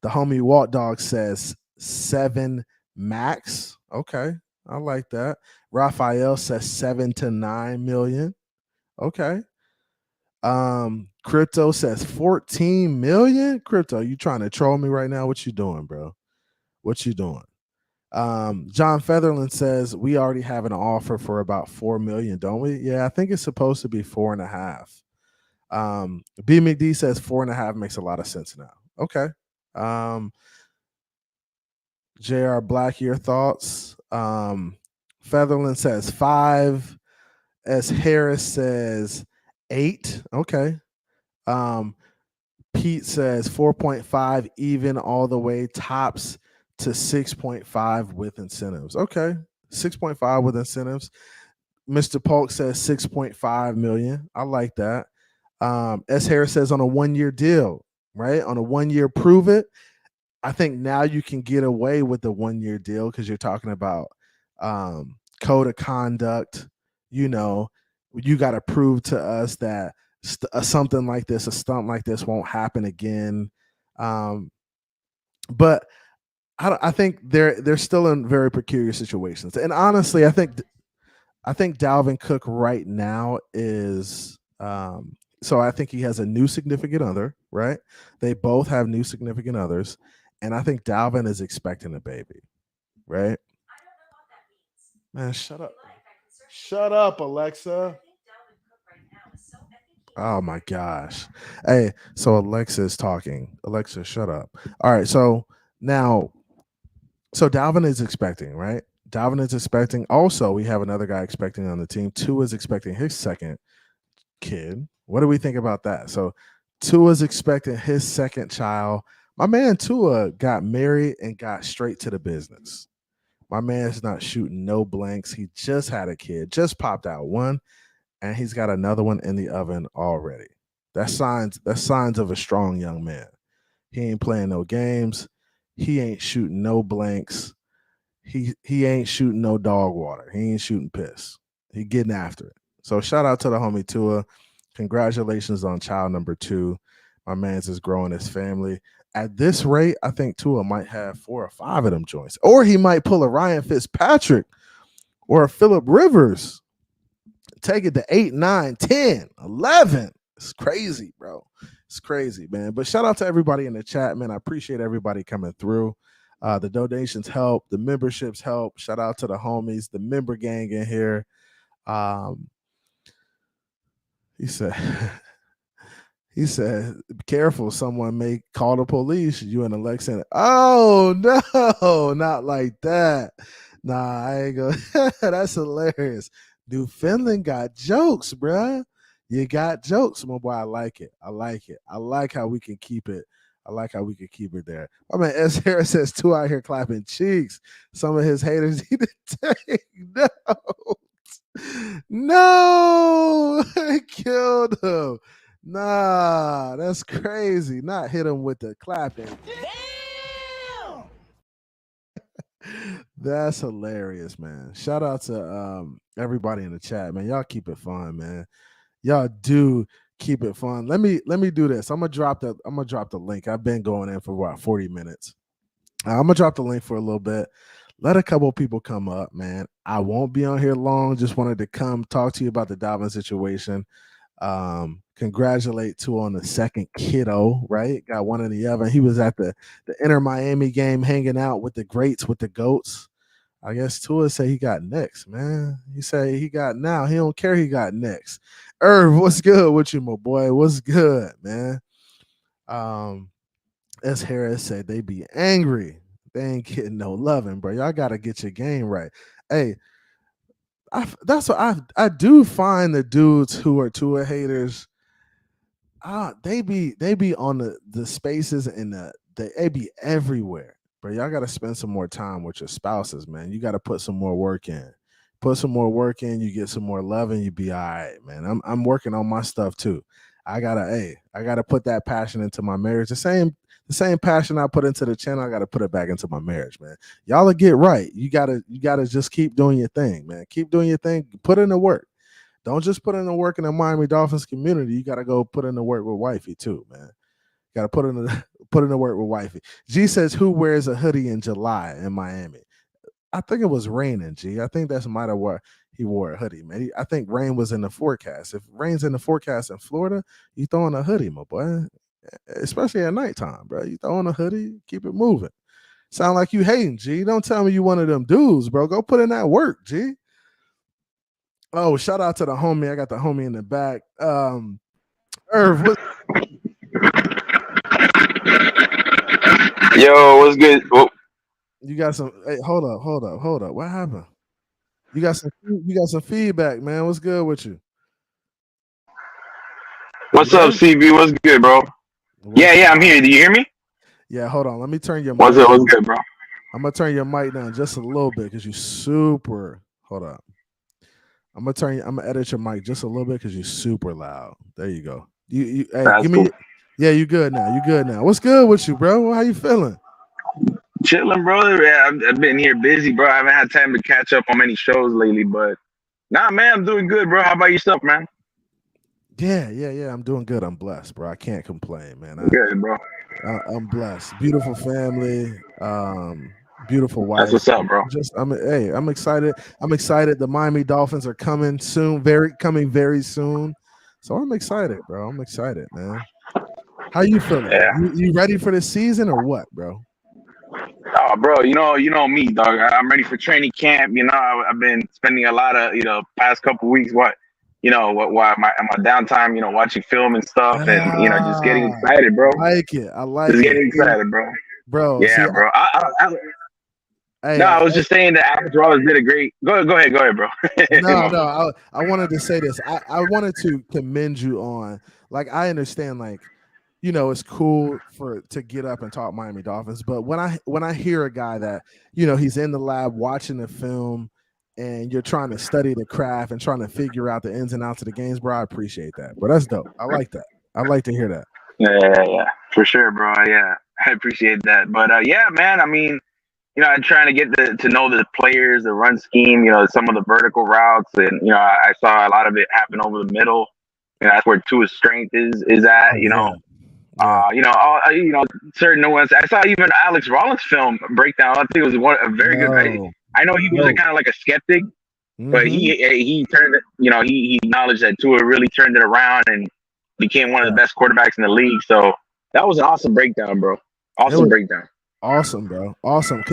The homie Walt Dog says 7 max. Okay. I like that. Raphael says 7 to 9 million. Okay. Crypto says 14 million. Crypto, you trying to troll me right now? What you doing, bro? What you doing? John Featherland says we already have an offer for about 4 million, don't we? Yeah, I think it's supposed to be 4.5. B McD says 4.5 makes a lot of sense now. Okay. JR Black, your thoughts. Featherland says 5. S. Harris says 8. Okay. Pete says 4.5 even all the way, tops to 6.5 with incentives. Okay. 6.5 with incentives. Mr. Polk says 6.5 million. I like that. S. Harris says on a 1-year deal, right? On a 1-year prove it. I think now you can get away with the 1-year deal because you're talking about code of conduct. You know, you got to prove to us that something like this, a stunt like this, won't happen again. But I think they're still in very peculiar situations. And honestly, I think Dalvin Cook right now is. So I think he has a new significant other, right? They both have new significant others. And I think Dalvin is expecting a baby, right? Man, shut up. Shut up, Alexa. Oh my gosh. Hey, so Alexa is talking. Alexa, shut up. All right, so now, so Dalvin is expecting, right? Dalvin is expecting. Also, we have another guy expecting on the team. Tua is expecting his second kid. What do we think about that? So Tua is expecting his second child. My man Tua got married and got straight to the business. My man's not shooting no blanks. He just had a kid, just popped out one, and he's got another one in the oven already. That's signs of a strong young man. He ain't playing no games. He ain't shooting no blanks. He ain't shooting no dog water. He ain't shooting piss. He getting after it. So shout out to the homie Tua. Congratulations on child number 2. My man's is growing his family. At this rate, I think Tua might have 4 or 5 of them joints. Or he might pull a Ryan Fitzpatrick or a Phillip Rivers. Take it to 8, 9, 10, 11. It's crazy, bro. It's crazy, man. But shout out to everybody in the chat, man. I appreciate everybody coming through. The donations help. The memberships help. Shout out to the homies, the member gang in here. He said, be careful, someone may call the police. You and Alexa. Oh, no, not like that. Nah, I ain't going. That's hilarious. Dude, Finland got jokes, bruh. You got jokes, my boy. I like it. I like it. I like how we can keep it. I like how we can keep it there. My man S. Harris says 2 out here clapping cheeks. Some of his haters need to take notes. No, it killed him. Nah, that's crazy. Not hit him with the clapping. Damn! That's hilarious, man. Shout out to everybody in the chat, man. Y'all keep it fun, man. Y'all do keep it fun. Let me do this. I'm gonna drop the link. I've been going in for about 40 minutes. I'm gonna drop the link for a little bit. Let a couple people come up, man. I won't be on here long. Just wanted to come talk to you about the Dalvin situation. Congratulate Tua on the second kiddo, right? Got one in the oven. He was at the Inter Miami game hanging out with the greats, with the GOATs. I guess Tua said he got next, man. He said he got now. He don't care he got next. Irv, what's good with you, my boy? What's good, man? S. Harris said they be angry. They ain't getting no loving, bro. Y'all got to get your game right. Hey, that's what I do find the dudes who are Tua haters. They be on the spaces and they be everywhere. But y'all got to spend some more time with your spouses, man. You got to put some more work in. Put some more work in, you get some more love, and you be all right, man. I'm working on my stuff too. I gotta put that passion into my marriage. The same passion I put into the channel, I gotta put it back into my marriage, man. Y'all will get right. You gotta just keep doing your thing, man. Keep doing your thing. Put in the work. Don't just put in the work in the Miami Dolphins community. You gotta go put in the work with wifey too, man. Got to put in the work with wifey. G says, who wears a hoodie in July in Miami? I think it was raining, G. I think that's might have what he wore a hoodie, man. I think rain was in the forecast. If rain's in the forecast in Florida, you throw on a hoodie, my boy. Especially at nighttime, bro. You throw on a hoodie, keep it moving. Sound like you hating, G. Don't tell me you one of them dudes, bro. Go put in that work, G. Oh, shout out to the homie. I got the homie in the back. Irv, what? Yo, what's good? Well, You got some. Hey, hold up. What happened? You got some feedback, man. What's good with you? what's up, CB? What's good, bro? Yeah, I'm here. Do you hear me? Yeah, hold on. Let me turn your mic. What's up? What's good, bro? I'm gonna turn your mic down just a little bit because you super. Hold up. I'm gonna edit your mic just a little bit because you're super loud. There you go. Hey, That's give me. cool. Yeah, you good now. You good now. What's good with you, bro? How you feeling? Chilling, bro. Yeah, I've been here busy, bro. I haven't had time to catch up on many shows lately, but nah, man, I'm doing good, bro. How about yourself, man? Yeah. I'm doing good. I'm blessed, bro. I can't complain, man. Good, bro. I'm blessed. Beautiful family. Beautiful wife. That's what's up, bro. I'm excited. I'm excited. The Miami Dolphins are coming soon. Coming very soon. So I'm excited, bro. I'm excited, man. How you feeling? Yeah. You ready for this season or what, bro? Oh, bro, you know me, dog. I'm ready for training camp. You know, I've been spending a lot of past couple weeks. My downtime, watching film and stuff, and just getting excited, bro. I like it. Just getting excited, bro. Yeah, bro. I was just saying that Alex Rollins did a great. Go ahead, bro. No. I wanted to say this. I wanted to commend you on. Like, I understand, like, it's cool to get up and talk Miami Dolphins, but when I hear a guy that he's in the lab watching the film, and you're trying to study the craft and trying to figure out the ins and outs of the games, bro, I appreciate that. Bro, that's dope. I like that. I like to hear that. Yeah, for sure, bro. Yeah, I appreciate that. But yeah, man. I mean, I'm trying to get to know the players, the run scheme, some of the vertical routes, and I saw a lot of it happen over the middle. That's where Tua's strength is at. Certain nuance. I saw even Alex Rollins' film breakdown. I think it was a very good. I know he was kind of like a skeptic, but he turned it. He acknowledged that Tua really turned it around and became one of the best quarterbacks in the league. So that was an awesome breakdown, bro. Awesome breakdown. Awesome, bro. Awesome.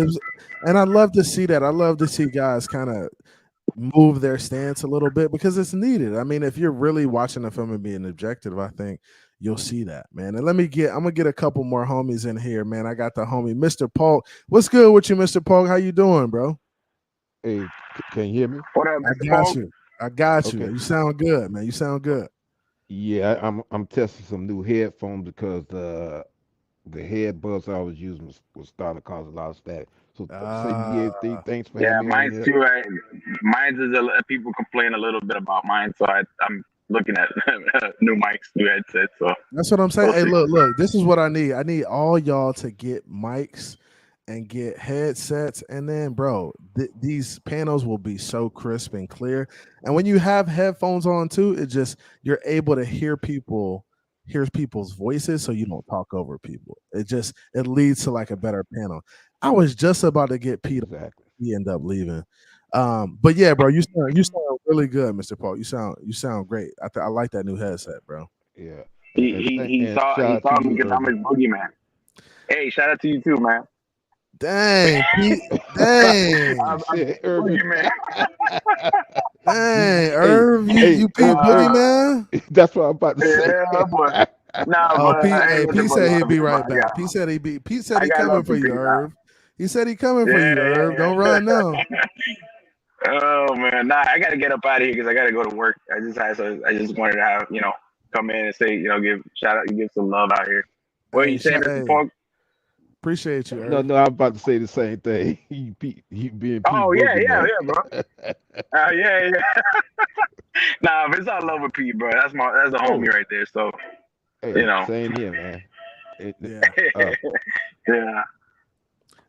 And I love to see that. I love to see guys kind of move their stance a little bit because it's needed. I mean, if you're really watching the film and being objective, I think you'll see that, man. And I'm gonna get a couple more homies in here, man. I got the homie, Mr. Polk. What's good with you, Mr. Polk? How you doing, bro? Hey, can you hear me? What up, I got you. Okay. You sound good, man. You sound good. Yeah, I'm testing some new headphones because the headbuds I was using was starting to cause a lot of static. So thanks for having me. Mine's on too. Mine's is people complain a little bit about mine, so I'm looking at new mics, new headsets. So that's what I'm saying. Hey, look, this is what I need. I need all y'all to get mics and get headsets, and then, bro, these panels will be so crisp and clear. And when you have headphones on too, you're able to hear people's voices, so you don't talk over people. It leads to like a better panel. I was just about to get Pete. Exactly. He ended up leaving. But yeah, bro, you sound really good, Mr. Paul. You sound great. I like that new headset, bro. Yeah. He saw me because I'm his boogeyman. Hey, shout out to you too, man. Dang, Pete. Dang. Boogeyman. Dang, Irv, you Pete Boogeyman? That's what I'm about to say. Yeah, boy. Nah, Pete said he'd be right back. Pete said he coming for you, Irv. He said he coming for you, Irv. Don't run now. Oh man, nah, I gotta get up out of here because I gotta go to work. I just wanted to have come in and say give shout out, give some love out here. What are you saying, Mr. Punk? Appreciate you, Irv. No, I'm about to say the same thing. He being Pete. Oh yeah, bro. Yeah. Nah, but it's all love with Pete, bro. That's a homie right there. So hey, same here, man. Yeah.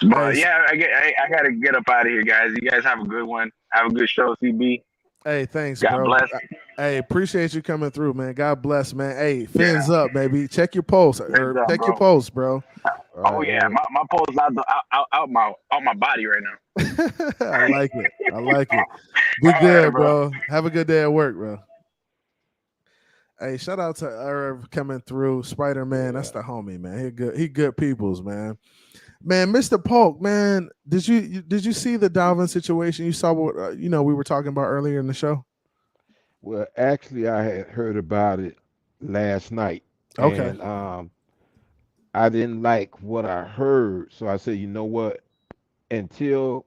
But yeah, I gotta get up out of here, guys. You guys have a good one. Have a good show, CB. Hey, thanks, God bro. bless. Hey, appreciate you coming through, man. God bless, man. Hey, fins up, baby. Check your pulse, Herb. Check your pulse, bro. Oh yeah, my pulse out my body right now. I like it. I like it. Be All good, right, bro. Have a good day at work, bro. Hey, shout out to Irv coming through. Spider Man, that's the homie, man. He good peoples, man. Man, Mr. Polk, man, did you see the Dalvin situation? You saw what we were talking about earlier in the show? Well, actually, I had heard about it last night, Okay. and I didn't like what I heard, so I said, you know what? Until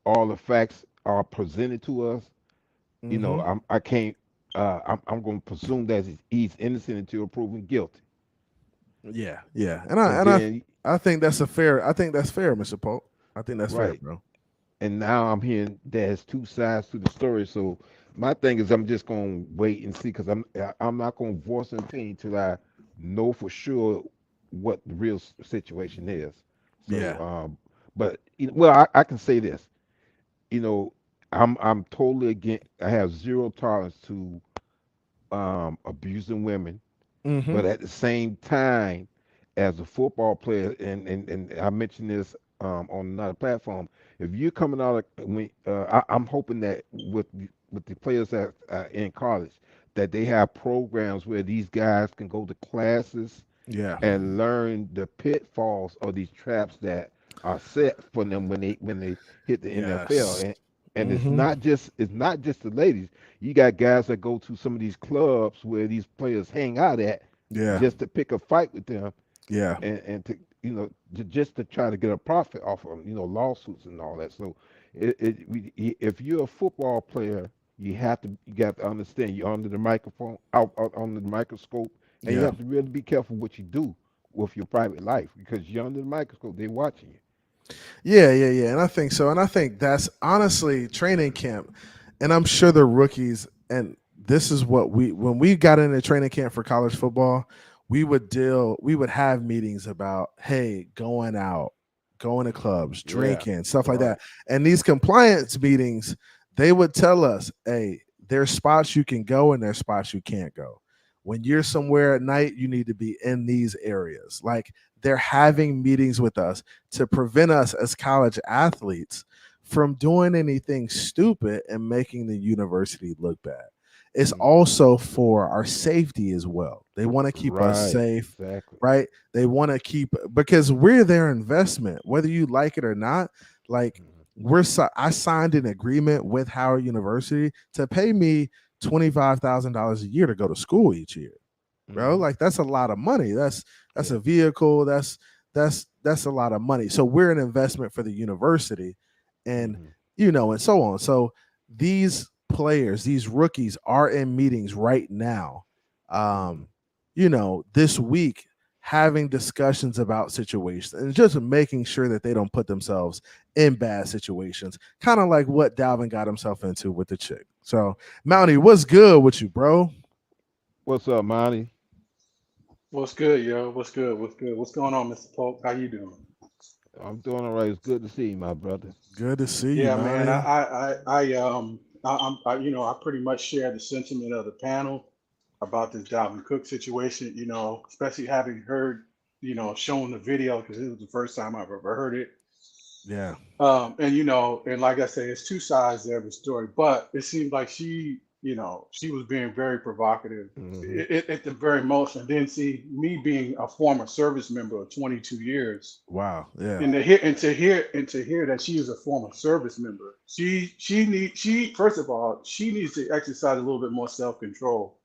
all the facts are presented to us, Mm-hmm. I can't. I'm going to presume that he's innocent until proven guilty. Yeah, yeah. And then, I think that's fair, Mr. Polk. I think that's fair, right. bro. And now I'm hearing there's two sides to the story. So my thing is, I'm just going to wait and see because I'm not going to voice an opinion till I know for sure what the real situation is. So, Yeah. but well, I can say this. I'm totally against. I have zero tolerance to abusing women, Mm-hmm. but at the same time, as a football player, and I mentioned this on another platform, if you're coming out of I'm hoping that with the players that are in college, that they have programs where these guys can go to classes Yeah. and learn the pitfalls of these traps that are set for them when they hit the NFL. Yes. And Mm-hmm. it's not just the ladies. You got guys that go to some of these clubs where these players hang out at Yeah. just to pick a fight with them Yeah. and to just to try to get a profit off of them, lawsuits and all that. So if you're a football player, you got to understand you're under the microphone, out under the microscope, and you Yeah. have to really be careful what you do with your private life because you're under the microscope. They're watching you. Yeah, yeah, yeah. And I think so. And I think that's honestly training camp. And I'm sure the rookies, and this is what when we got into training camp for college football, we would have meetings about, hey, going out, going to clubs, Yeah, drinking, stuff like right. that. And these compliance meetings, they would tell us, hey, there's spots you can go and there's spots you can't go. When you're somewhere at night, you need to be in these areas. Like they're having meetings with us to prevent us as college athletes from doing anything stupid and making the university look bad. It's also for our safety as well. They want to keep us Right, safe, exactly. right? They want to keep, because we're their investment, whether you like it or not. Like I signed an agreement with Howard University to pay me $25,000 a year to go to school each year, bro. Like that's a lot of money. That's a vehicle. That's a lot of money. So we're an investment for the university, and and so on. So these players, these rookies, are in meetings right now. This week, having discussions about situations and just making sure that they don't put themselves in bad situations, kind of like what Dalvin got himself into with the chick. So, Mountie, what's good with you, bro? What's up, Monty? What's good, yo? What's good? What's good? What's going on, Mr. Polk? How you doing? I'm doing all right. It's good to see you, my brother. Good to see you, Yeah, man. Mountie. I pretty much share the sentiment of the panel about this Dalvin Cook situation. Especially having heard, shown the video because it was the first time I've ever heard it. Yeah. And like I say, it's two sides to every story, but it seemed like she was being very provocative at the very most. And then see me being a former service member of 22 years. Wow. Yeah. And to hear that she is a former service member, first of all, she needs to exercise a little bit more self-control.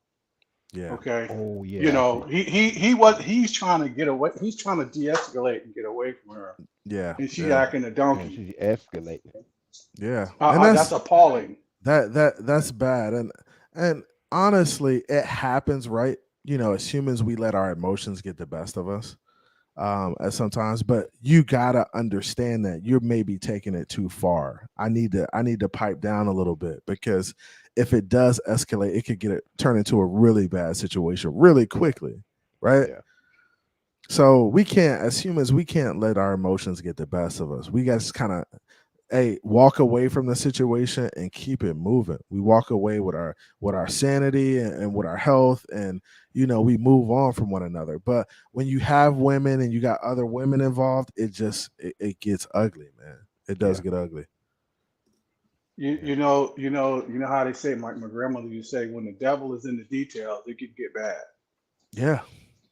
Yeah. Okay. Oh yeah. He's trying to get away. He's trying to de-escalate and get away from her. Yeah. And she's acting a donkey. She's escalating. Yeah. And that's appalling. That's bad. And honestly, it happens, right? As humans, we let our emotions get the best of us at sometimes, but you gotta understand that you're maybe taking it too far. I need to pipe down a little bit, because if it does escalate, it could turn into a really bad situation really quickly, right? Yeah. So we can't, as humans, we can't let our emotions get the best of us. We got to kind of walk away from the situation and keep it moving. We walk away with our sanity and with our health, and we move on from one another. But when you have women and you got other women involved, it gets ugly, man. It does get ugly. You know how they say, my grandmother used to say, when the devil is in the details, it can get bad. Yeah,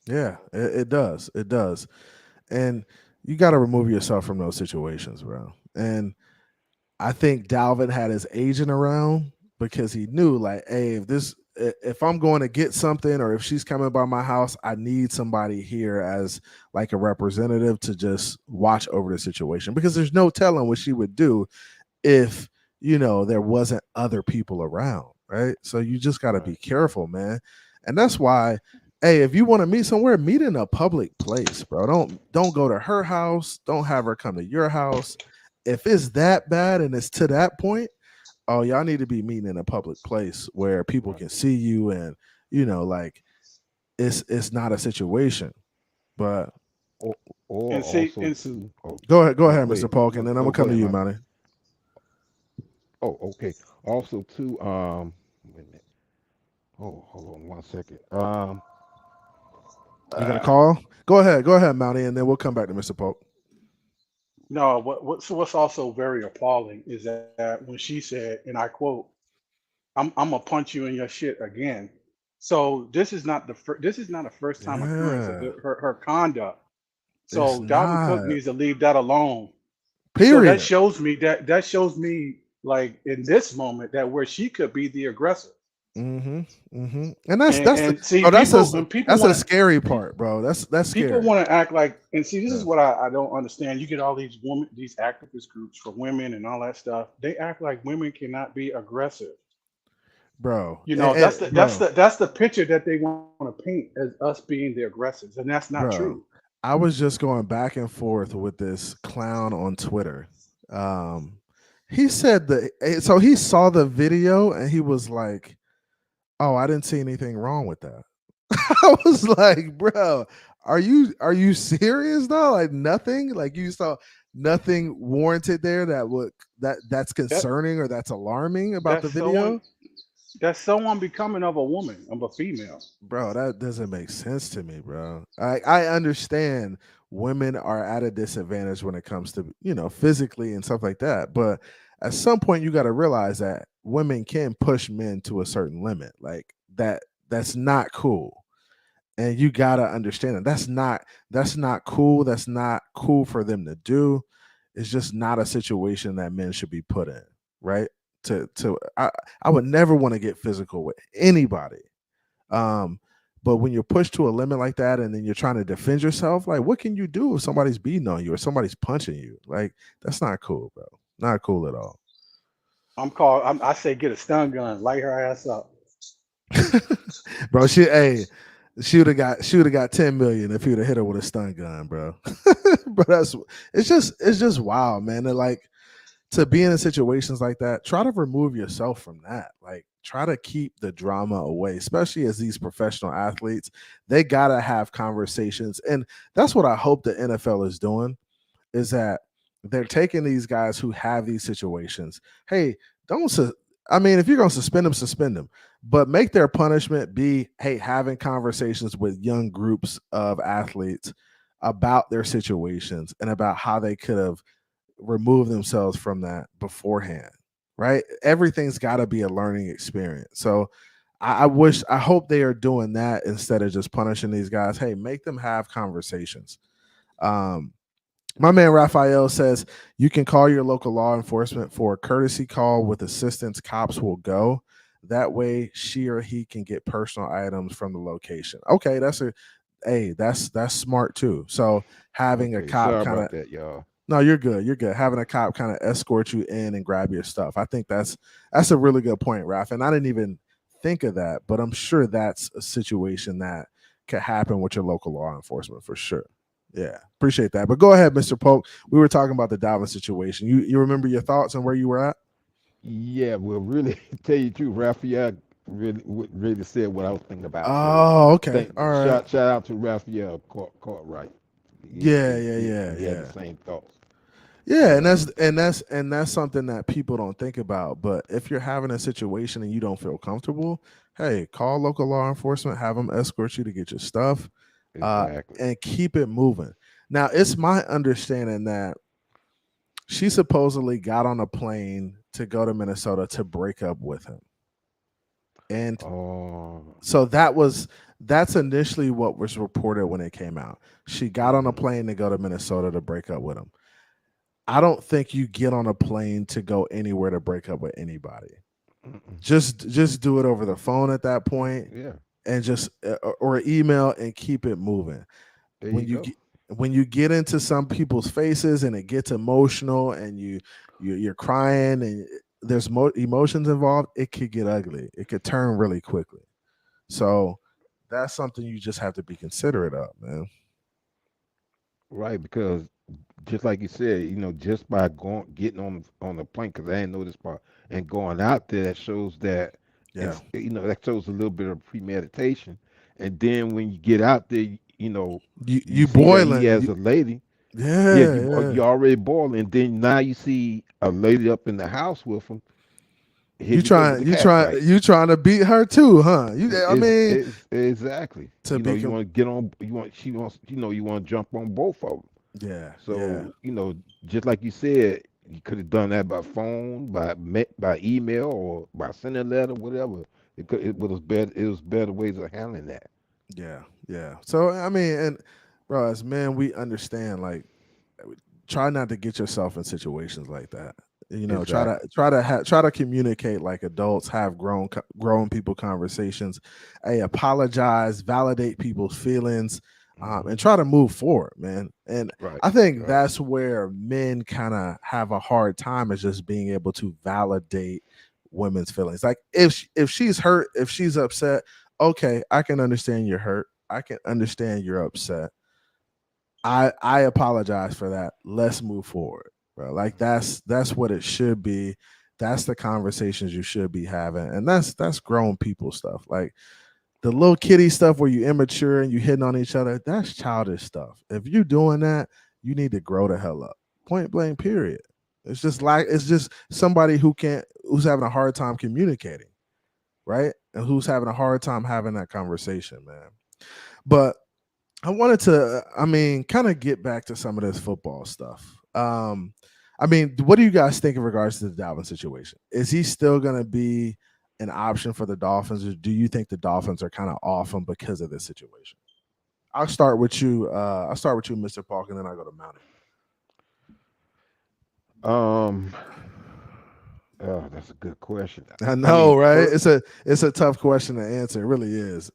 yeah, it does. It does. And you got to remove yourself from those situations, bro. And I think Dalvin had his agent around because he knew, like, hey, if I'm going to get something or if she's coming by my house, I need somebody here as like a representative to just watch over the situation, because there's no telling what she would do if there wasn't other people around, right? So you just got to be careful, man. And that's why, hey, if you want to meet somewhere, meet in a public place, bro. Don't go to her house. Don't have her come to your house. If it's that bad and it's to that point, oh, y'all need to be meeting in a public place where people can see you, and like it's not a situation. But Or And see, also too. Oh, go ahead, no, Mr. Polk, and then I'm gonna go come to ahead, you, Monty. Monty. Oh, okay. Also too. Wait a minute. Oh, hold on 1 second. You got a call? Go ahead, Mounty, and then we'll come back to Mr. Polk. no, what's also very appalling is that when she said, and I quote, I'm gonna punch you in your shit again. So this is not a first time occurrence of Yeah, her conduct. it's So Dalvin Cook not. needs to leave that alone. So Period. that shows me, like, in this moment, that where she could be the aggressor. Mm-hmm. Mm-hmm. And that's And see, oh, people that's a want scary to part, bro. That's people scary. want to act like, and see, this Yeah, is what I don't understand. You get all these these activist groups for women and all that stuff. They act like women cannot be aggressive. bro. You know, Bro, that's the picture that they want to paint as us being the aggressors, and that's not bro. true. I was just going back and forth with this clown on Twitter. He said so he saw the video and he was like, "Oh, I didn't see anything wrong with that." I was like, "Bro, are you serious though? Like nothing? Like you saw nothing warranted there that's That concerning or that's alarming about the that's video?" someone becoming of a woman, of a female. Bro, that doesn't make sense to me, bro. I understand women are at a disadvantage when it comes to, physically and stuff like that. But at some point you got to realize that women can push men to a certain limit. Like that's not cool. And you got to understand that that's not cool. That's not cool for them to do. It's just not a situation that men should be put in, right? I would never want to get physical with anybody. um, but when you're pushed to a limit like that and then you're trying to defend yourself, like what can you do if somebody's beating on you or somebody's punching you? Like that's not cool, bro. Not cool at all. I say get a stun gun, light her ass up. Bro, she would have got 10 million if he would have hit her with a stun gun, bro. But it's just wild, man. And like to be in situations like that, try to remove yourself from that. Like try to keep the drama away, especially as these professional athletes. They gotta have conversations. And that's what I hope the NFL is doing, is that they're taking these guys who have these situations. Hey, if you're gonna suspend them, but make their punishment be, hey, having conversations with young groups of athletes about their situations and about how they could have remove themselves from that beforehand, right? Everything's got to be a learning experience. So I hope they are doing that instead of just punishing these guys. Hey, make them have conversations. My man Raphael says you can call your local law enforcement for a courtesy call with assistance. Cops will go. That way she or he can get personal items from the location. Okay, that's smart too. So having a Okay. cop Sorry kind of, about that, y'all. no, you're good. You're good. Having a cop kind of escort you in and grab your stuff. I think that's a really good point, Raph. And I didn't even think of that, but I'm sure that's a situation that could happen with your local law enforcement for sure. Yeah, appreciate that. But go ahead, Mr. Polk. We were talking about the Dalvin situation. You remember your thoughts on where you were at? Yeah, well, really, tell you the truth, Raphael really said what I was thinking about. So, Oh, okay. All right. shout out to Raphael caught right. Yeah, yeah, yeah, He had yeah. the same thoughts. Yeah, But and that's something that people don't think about. But if you're having a situation and you don't feel comfortable, hey, call local law enforcement, have them escort you to get your stuff, exactly. and keep it moving. Now, it's my understanding that she supposedly got on a plane to go to Minnesota to break up with him. And Oh, so that's initially what was reported when it came out. She got on a plane to go to Minnesota to break up with him. I don't think you get on a plane to go anywhere to break up with anybody. Just do it over the phone at that point, yeah. and just or email and keep it moving. There When you you go. when you get into some people's faces and it gets emotional and you're crying and there's emotions involved, it could get ugly. It could turn really quickly. So that's something you just have to be considerate of, man. Right, because just like you said, just by getting on the plane, because I didn't know this part, and going out there, that shows that Yeah. that shows a little bit of premeditation. And then when you get out there, you You see that he boiling. has a lady. Yeah, Yeah, you yeah. already boiling. And then now you see a lady up in the house with him. Here You you go with the cat fight. you trying to beat her too, huh? I mean, Exactly. to be You want to get on. She wants. You want to jump on both of them. yeah, yeah. So just like you said, you could have done that by phone, by email, or by sending a letter, whatever. It was better. It was better ways of handling that. Yeah, yeah. So I mean, and bro, as men, we understand. Like, try not to get yourself in situations like that. Exactly. Try to communicate like adults. Have grown people conversations. Hey, apologize, validate people's feelings, and try to move forward, man. And Right. I think Right. that's where men kind of have a hard time, is just being able to validate women's feelings. Like if she's hurt, if she's upset, okay, I can understand you're hurt. I can understand you're upset. I apologize for that. Let's move forward, bro. Like that's what it should be. That's the conversations you should be having, and that's grown people stuff. Like the little kitty stuff where you immature and you hitting on each other. That's childish stuff. If you doing that, you need to grow the hell up. Point blank. Period. It's just somebody who's having a hard time communicating, right? And who's having a hard time having that conversation, man. But I wanted to, kind of get back to some of this football stuff. What do you guys think in regards to the Dalvin situation? Is he still going to be an option for the Dolphins, or do you think the Dolphins are kind of off him because of this situation? I'll start with you. Mr. Park, and then I go to Mountain. Oh, that's a good question. I know, right? It's a tough question to answer. It really is.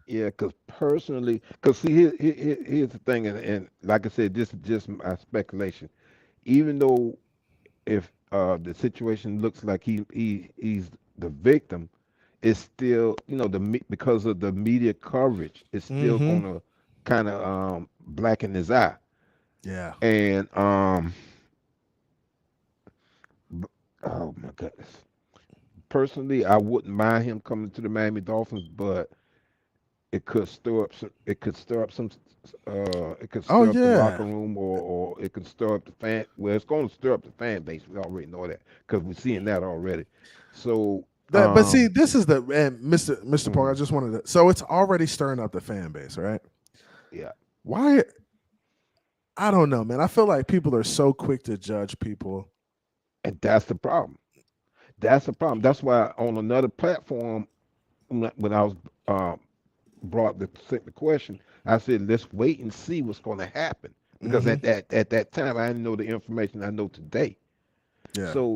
Yeah, because personally, see, here's the thing, and like I said, this is just my speculation. Even though if the situation looks like he's the victim, it's still because of the media coverage, it's still gonna kind of blacken his eye. Yeah. And oh my goodness. Personally, I wouldn't mind him coming to the Miami Dolphins, but it could stir up some. It could stir up some. It could stir up the locker room, or it could stir up the fan. Well, it's going to stir up the fan base. We already know that because we're seeing that already. So, but see, this is and Mr. Park. I just wanted to. So it's already stirring up the fan base, right? Yeah. Why? I don't know, man. I feel like people are so quick to judge people, and that's the problem. That's the problem. That's why on another platform, when I was brought the question, I said, let's wait and see what's going to happen, because at that time I didn't know the information I know today. Yeah. So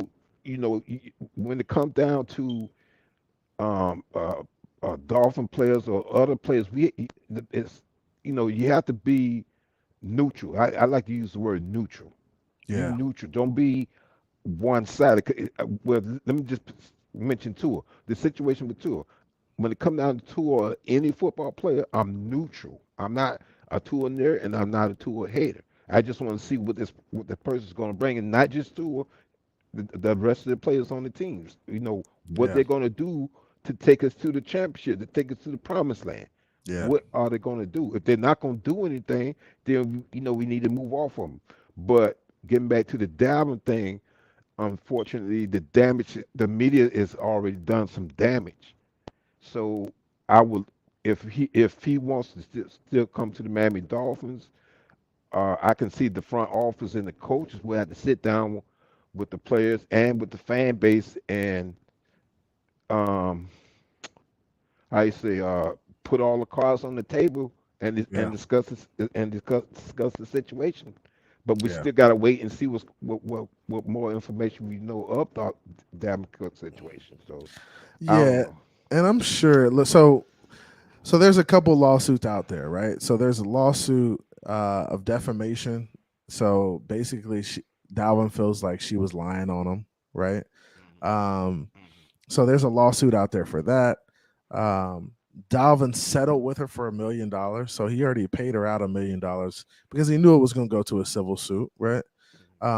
when it comes down to Dolphin players or other players, it's you have to be neutral. I like to use the word neutral. Yeah. Be neutral. Don't be one-sided. Well, let me just mention Tua. The situation with Tua. When it comes down to Tua, any football player, I'm neutral. I'm not a Tua nerd, and I'm not a Tua hater. I just want to see what the person's going to bring, and not just Tua, the rest of the players on the teams. What they're going to do to take us to the championship, to take us to the promised land. Yeah. What are they going to do? If they're not going to do anything, then we need to move off of them. But getting back to the Dalvin thing, unfortunately, the media has already done some damage. So I would, if he wants to still come to the Miami Dolphins, I can see the front office and the coaches will have to sit down with the players and with the fan base, and um, how you say, put all the cards on the table and Yeah. discuss this, and discuss the situation. But we Yeah. still gotta wait and see what more information we know of the Dalvin Cook situation. So I don't Yeah. know. And I'm sure. So there's a couple lawsuits out there, right? So there's a lawsuit of defamation. So basically, Dalvin feels like she was lying on him, right? Um, so there's a lawsuit out there for that. Dalvin settled with her for $1 million, so he already paid her out $1 million because he knew it was going to go to a civil suit, right?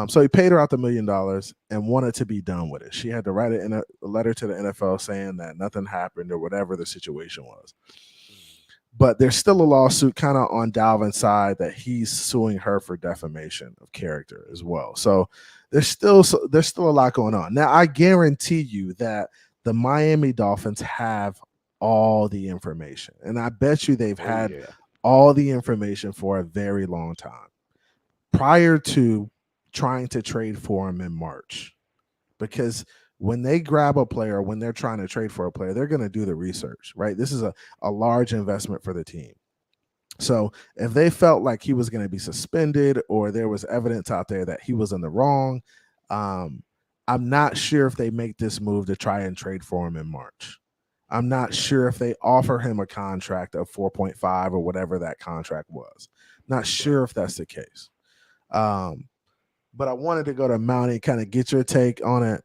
So he paid her out the $1 million and wanted to be done with it. She had to write a letter to the NFL saying that nothing happened or whatever the situation was. But there's still a lawsuit kind of on Dalvin's side that he's suing her for defamation of character as well. So there's still a lot going on. Now, I guarantee you that the Miami Dolphins have all the information, and I bet you they've had all the information for a very long time prior to trying to trade for him in March, because when they grab a player, when they're trying to trade for a player, they're going to do the research, right? This is a large investment for the team. So if they felt like he was going to be suspended or there was evidence out there that he was in the wrong, I'm not sure if they make this move to try and trade for him in March. I'm not sure if they offer him a contract of 4.5 or whatever that contract was. Not sure if that's the case. But I wanted to go to Mounty, kind of get your take on it.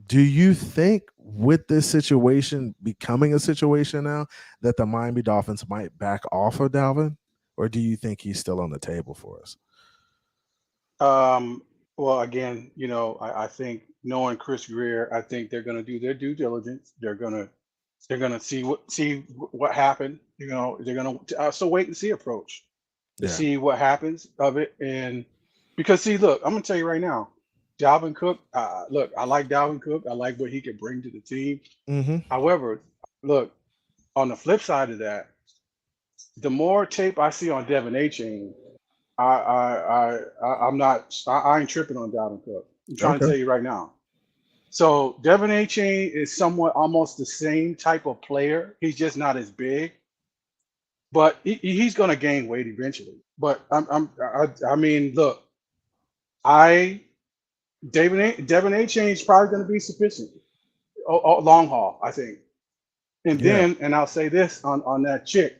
Do you think with this situation becoming a situation now that the Miami Dolphins might back off of Dalvin, or do you think he's still on the table for us? Well, again, I think knowing Chris Greer, I think they're going to do their due diligence. They're going to see what happened. They're going to also wait and see approach to see what happens of it. And because look, I'm going to tell you right now, Dalvin Cook. Look, I like Dalvin Cook. I like what he could bring to the team. Mm-hmm. However, look, on the flip side of that, the more tape I see on Devin Achane, I ain't tripping on Dalvin Cook. I'm trying to tell you right now. So Devin Achane is somewhat almost the same type of player. He's just not as big, but he's going to gain weight eventually. But I mean, look, Devin Achane is probably going to be sufficient. Long haul, I think. And then, and I'll say this on that chick.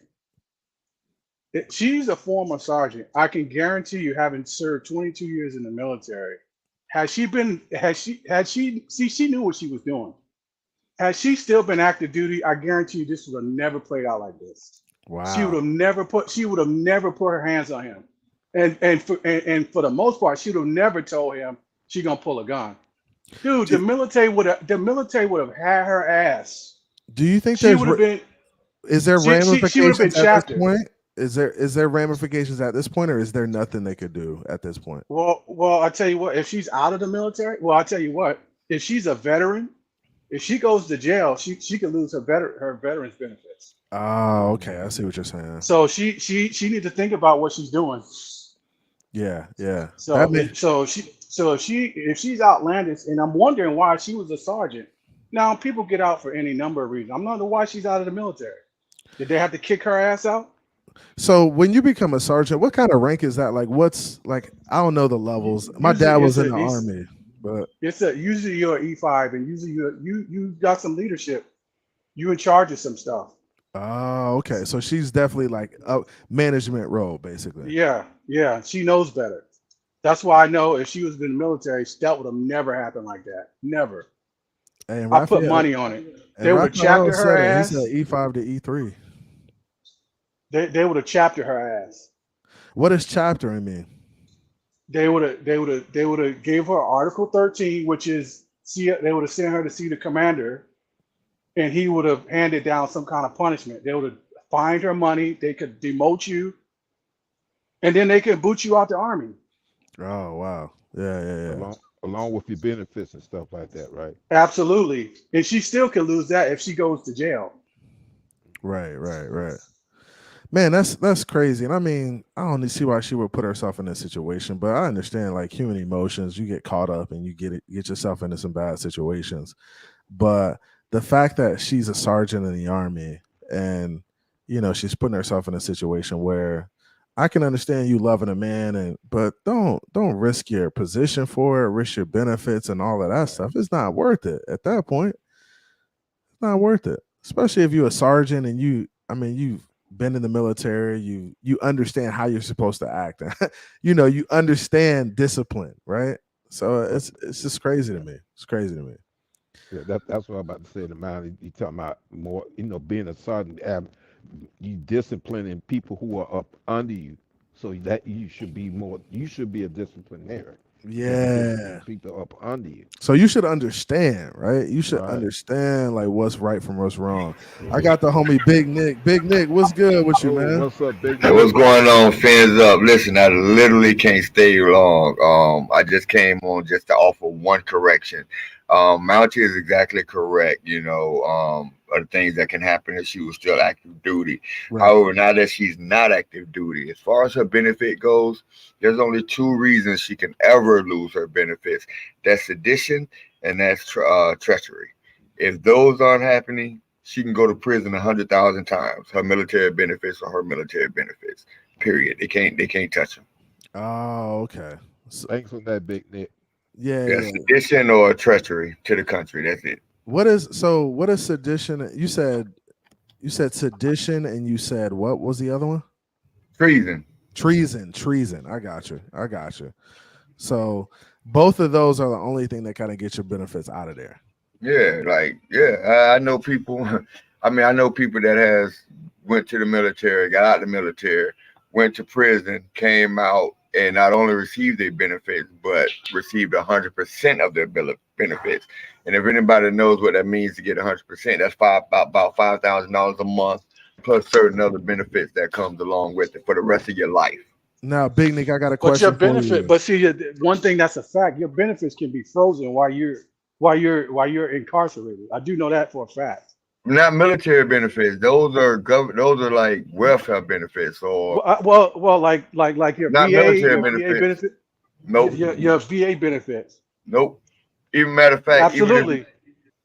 She's a former sergeant. I can guarantee you, having served 22 years in the military, she knew what she was doing. Had she still been active duty, I guarantee you this would have never played out like this. Wow. She would have never put her hands on him. And for the most part, she would have never told him she gonna pull a gun. Dude, the military would have had her ass. Do you think is there ramifications at this point? Is there ramifications at this point, or is there nothing they could do at this point? Well, I tell you what, if she's out of the military, I tell you what, if she's a veteran, if she goes to jail, she could lose her veterans benefits. Oh, okay, I see what you're saying. So she needs to think about what she's doing. Yeah. So if she's outlandish, and I'm wondering why she was a sergeant. Now people get out for any number of reasons. I'm not wondering why she's out of the military. Did they have to kick her ass out? So when you become a sergeant, what kind of rank is that? Like, what's like? I don't know the levels. My dad was in the Army, but usually you're an E5, and usually you got some leadership. You in charge of some stuff. Oh, okay. So she's definitely like a management role, basically. Yeah. She knows better. That's why I know if she was in the military, that would have never happened like that. Never. Hey, I put money on it. They would have chaptered her ass. He said E5 to E3. They would have chaptered her ass. What does chaptering mean? They would have gave her Article 13, which is they would have sent her to see the commander, and he would have handed down some kind of punishment. They would have fined her money. They could demote you, and then they could boot you out the Army. Oh wow! Yeah. Along with your benefits and stuff like that, right? Man, that's crazy. And I mean, I don't see why she would put herself in this situation, but I understand like human emotions. You get caught up and you get yourself into some bad situations. But the fact that she's a sergeant in the army and she's putting herself in a situation where I can understand you loving a man but don't risk your position for it, risk your benefits and all of that stuff. It's not worth it at that point. It's not worth it. Especially if you're a sergeant and you've been in the military, you understand how you're supposed to act. You understand discipline, right? So it's just crazy to me. It's crazy to me. Yeah, that's what I'm about to say. The man, you talking about more, being a sergeant, you disciplining people who are up under you, so that you should be a disciplinarian. Yeah. People up under you. So you should understand, right? You should Right. understand like what's right from what's wrong. I got the homie Big Nick. Big Nick, what's good with you, man? What's up, Big Nick? Hey, what's going on, Phins Up? Listen, I literally can't stay long. I just came on just to offer one correction. Mountie is exactly correct. Are the things that can happen if she was still active duty. Right. However, now that she's not active duty, as far as her benefit goes, there's only two reasons she can ever lose her benefits. That's sedition and that's treachery. If those aren't happening, she can go to prison 100,000 times. Her military benefits are her military benefits. Period. They can't touch them. Oh, okay. Thanks for that, Big Nick. Yeah. Sedition or treachery to the country. That's it. What is sedition? You said sedition, and you said what was the other one? Treason. Treason. I got you. So both of those are the only thing that kind of get your benefits out of there. I know people. I know people that has went to the military, got out of the military, went to prison, came out, and not only received their benefits, but received 100% of their benefits. And if anybody knows what that means to get 100%, that's about $5,000 a month, plus certain other benefits that comes along with it for the rest of your life. Now, Big Nick, I got a But question. your benefit, but see, one thing that's a fact: your benefits can be frozen while you're incarcerated. I do know that for a fact. Not military benefits; those are like welfare benefits, or like your not VA, military your benefits. VA benefit. Nope. Your VA benefits. Nope. Even matter of fact, Absolutely.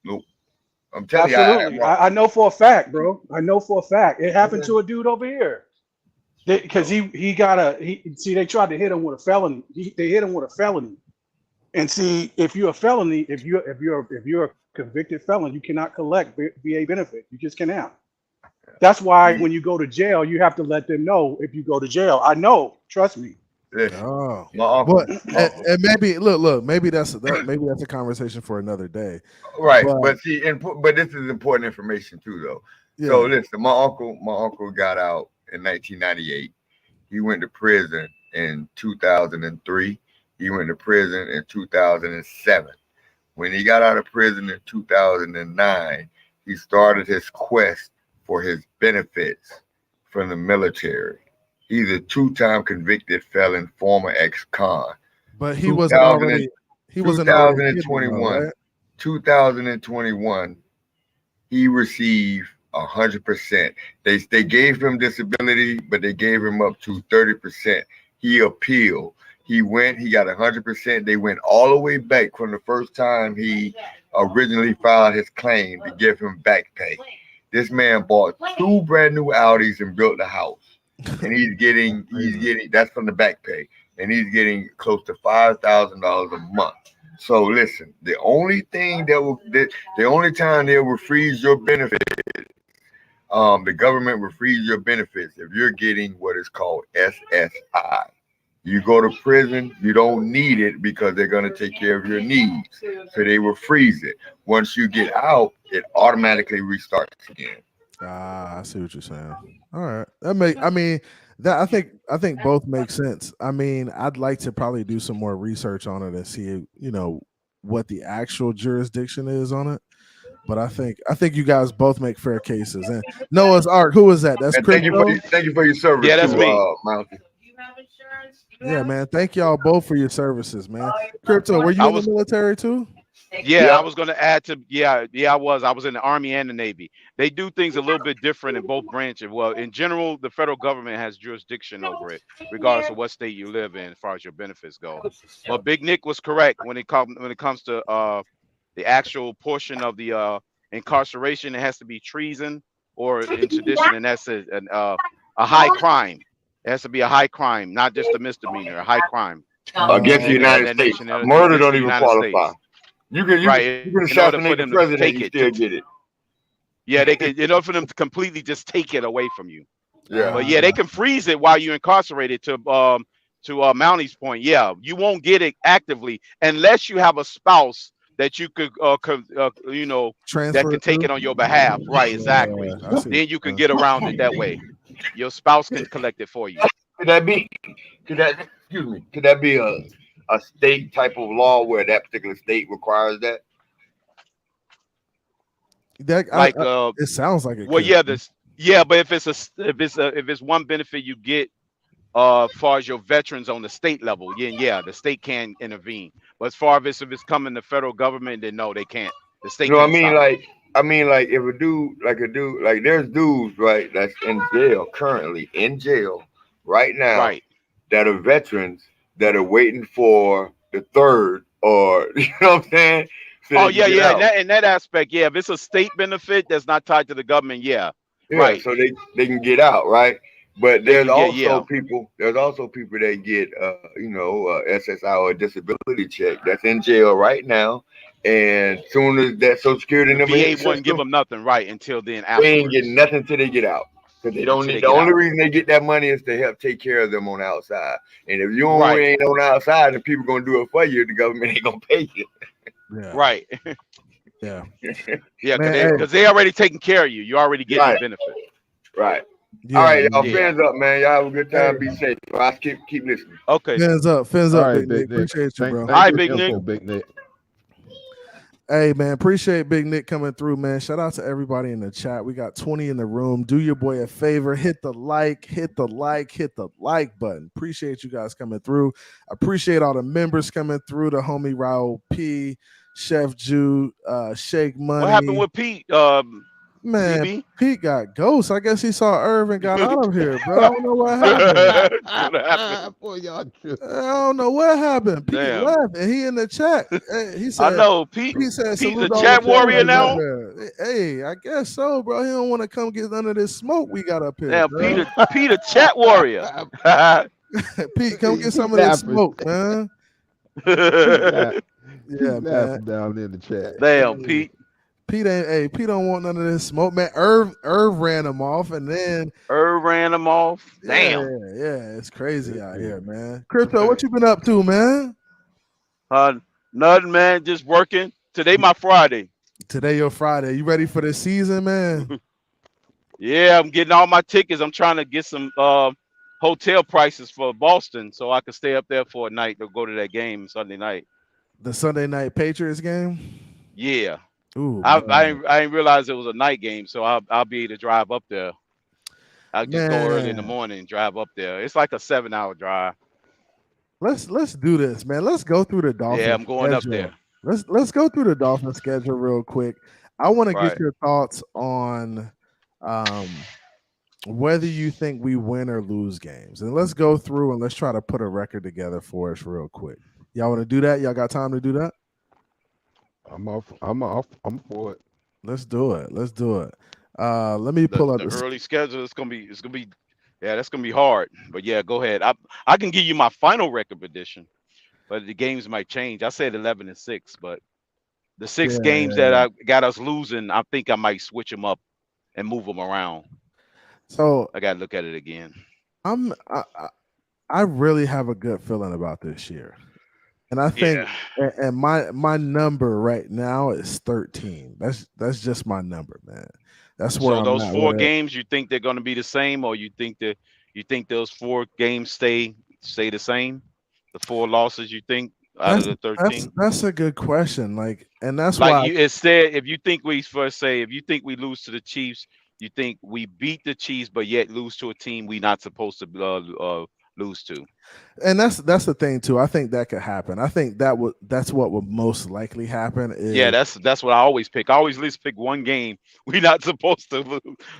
Nope. I'm telling Absolutely. you, I know for a fact, bro. I know for a fact. It happened to a dude over here. Because they tried to hit him with a felony. They hit him with a felony. And see, if you're a felony, if you're a convicted felon, you cannot collect VA benefit. You just cannot. That's why when you go to jail, you have to let them know if you go to jail. I know, trust me. Oh, my uncle. And maybe look, maybe that's a conversation for another day. Right, but this is important information too, though. Yeah. So listen, my uncle got out in 1998. He went to prison in 2003. He went to prison in 2007. When he got out of prison in 2009, he started his quest for his benefits from the military. He's a two-time convicted felon, former ex-con. But he wasn't already. He wasn't 2021. 2021, he received 100%. They gave him disability, but they gave him up to 30%. He appealed. He got 100%. They went all the way back from the first time he originally filed his claim to give him back pay. This man bought 2 brand new Audis and built a house. And he's getting that's from the back pay. And he's getting close to $5,000 a month. So listen, the only time they will freeze your benefits, the government will freeze your benefits if you're getting what is called SSI. You go to prison, you don't need it because they're going to take care of your needs. So they will freeze it. Once you get out, it automatically restarts again. I see what you're saying. All right. I think both make sense. I mean, I'd like to probably do some more research on it and see, what the actual jurisdiction is on it. But I think you guys both make fair cases. And Noah's Ark, who is that? That's thank you for your service. Yeah, that's me. Mountie. Yeah, man. Thank y'all both for your services, man. Crypto, were you in the military too? Yeah, I was going to add to. Yeah, I was. I was in the Army and the Navy. They do things a little bit different in both branches. Well, in general, the federal government has jurisdiction over it, regardless of what state you live in, as far as your benefits go. But Big Nick was correct when it comes to the actual portion of the incarceration. It has to be treason or in tradition, and that's a high crime. It has to be a high crime, not just a misdemeanor, a high crime Against the United States. Murder don't even qualify. You can assassinate the president, you still get it. Yeah, they can, in order for them to completely just take it away from you. Yeah. But yeah, they can freeze it while you're incarcerated to Mounty's point. Yeah, you won't get it actively unless you have a spouse that you could transfer that can take it on your behalf. Right, exactly. Then you can get around it that way. Your spouse can collect it for you. Could that be a state type of law where that particular state requires that? It sounds like it. Well, could. but if it's one benefit you get, as far as your veterans on the state level, the state can intervene. But as far as if it's coming to federal government, then no, they can't. The state. No, I mean like if a dude like there's dudes right that's currently in jail right now, right, that are veterans that are waiting for the third, or you know what I'm saying? So in that aspect, if it's a state benefit that's not tied to the government, right. So they can get out, right? But there's also people that get SSI or a disability check that's in jail right now, and soon as that Social Security number, VA wouldn't give them nothing, right? Until then, they ain't getting nothing till they get out. Because they don't need, the only reason they get that money is to help take care of them on the outside. And if you ain't on the outside and people gonna do it for you, the government ain't gonna pay you. Yeah. Right. Yeah. Because they already taking care of you. You already getting the benefit. Right. All right, y'all. Fins up, man. Y'all have a good time. Be safe. I keep listening. Okay. Fins up, right, Big Nick. Appreciate you, bro. All right, Big Nick. Hey, man, appreciate Big Nick coming through, man. Shout out to everybody in the chat. We got 20 in the room. Do your boy a favor. Hit the like button. Appreciate you guys coming through. Appreciate all the members coming through. The homie Raul P, Chef Jude, Shake Money. What happened with Pete? Man, BB? Pete got ghosts. I guess he saw Irv and got out of here, bro. I don't know what happened. I don't know what happened. Pete left, and he in the chat. He said, I know, Pete. He said, Pete's a chat warrior now? Hey, I guess so, bro. He don't want to come get none of this smoke we got up here. Yeah, Pete a chat warrior. Pete, come get some of this smoke, man. Yeah, man. Down in the chat. Damn, Pete. Pete don't want none of this smoke, man. Irv ran him off, and then Irv ran him off. Damn. Yeah, it's crazy out here, man. Crypto, what you been up to, man? Nothing, man. Just working. Today my Friday. Today your Friday. You ready for the season, man? Yeah, I'm getting all my tickets. I'm trying to get some hotel prices for Boston so I can stay up there for a night to go to that game Sunday night. The Sunday night Patriots game? Yeah. Ooh, I didn't realize it was a night game, so I'll be able to drive up there. I'll just go early in the morning and drive up there. It's like a 7-hour drive. Let's do this, man. Let's go through the Dolphins. Yeah, I'm going schedule. up there. Let's go through the Dolphins schedule real quick. I want to get your thoughts on whether you think we win or lose games. And let's go through and let's try to put a record together for us real quick. Y'all want to do that? Y'all got time to do that? I'm for it. Let's do it. Let me pull up the early schedule. It's gonna be that's gonna be hard. But yeah, go ahead. I can give you my final record prediction, but the games might change. I said 11-6, but the six games that I got us losing, I think I might switch them up and move them around. So I gotta look at it again. I really have a good feeling about this year. And I think and my number right now is 13. That's just my number, man. That's where so those I'm 4 games, you think they're going to be the same, or you think those 4 games stay the same? The 4 losses, you think, out of the 13? That's a good question. And that's like why it said, if you think we lose to the Chiefs, you think we beat the Chiefs but yet lose to a team we not supposed to lose to. And that's the thing too. I think that could happen. I think that's what would most likely happen. Yeah, that's what I always pick. I always at least pick one game we're not supposed to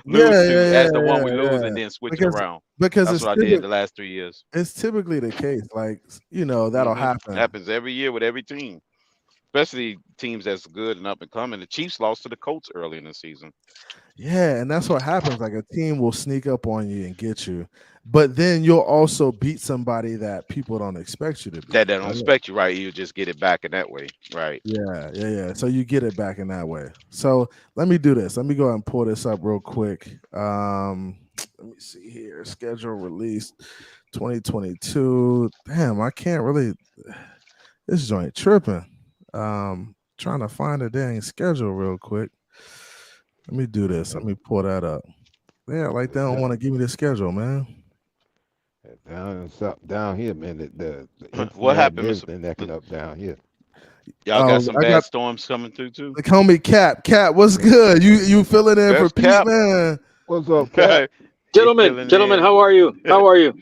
lose as the one we lose, and then switch it around. Because that's what I did the last 3 years. It's typically the case. Like, that'll happen. It happens every year with every team, especially teams that's good and up and coming. The Chiefs lost to the Colts early in the season. Yeah, and that's what happens. Like, a team will sneak up on you and get you, but then you'll also beat somebody that people don't expect you to beat. That they don't expect you, right? You just get it back in that way, right? Yeah. So you get it back in that way. So let me do this. Let me go ahead and pull this up real quick. Let me see here. Schedule release 2022. Damn, I can't really. This joint tripping. Trying to find a dang schedule real quick. Let me do this. Let me pull that up. Yeah, like they don't want to give me the schedule, man. Down here, man. The what happened? Everything acting up down here. Y'all got some bad storms coming through too. The homie Cap, what's good? You filling in for Pete, man? What's up, Cap? Gentlemen, how are you? How are you?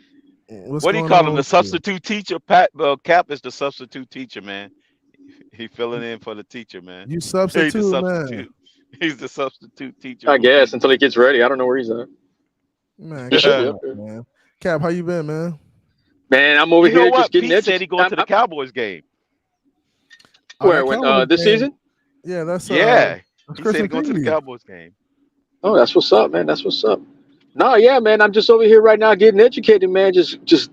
What do you call him? The substitute teacher? Cap is the substitute teacher, man. He filling in for the teacher, man. You substitute, man. He's the substitute teacher. I guess until he gets ready. I don't know where he's at. Man, man. Cap, how you been, man? Man, I'm over here just getting Pete said he going to the Cowboys game. Where? When this season? Yeah, that's he said he going to the Cowboys game. Oh, that's what's up, man. That's what's up. No, yeah, man. I'm just over here right now getting educated, man. Just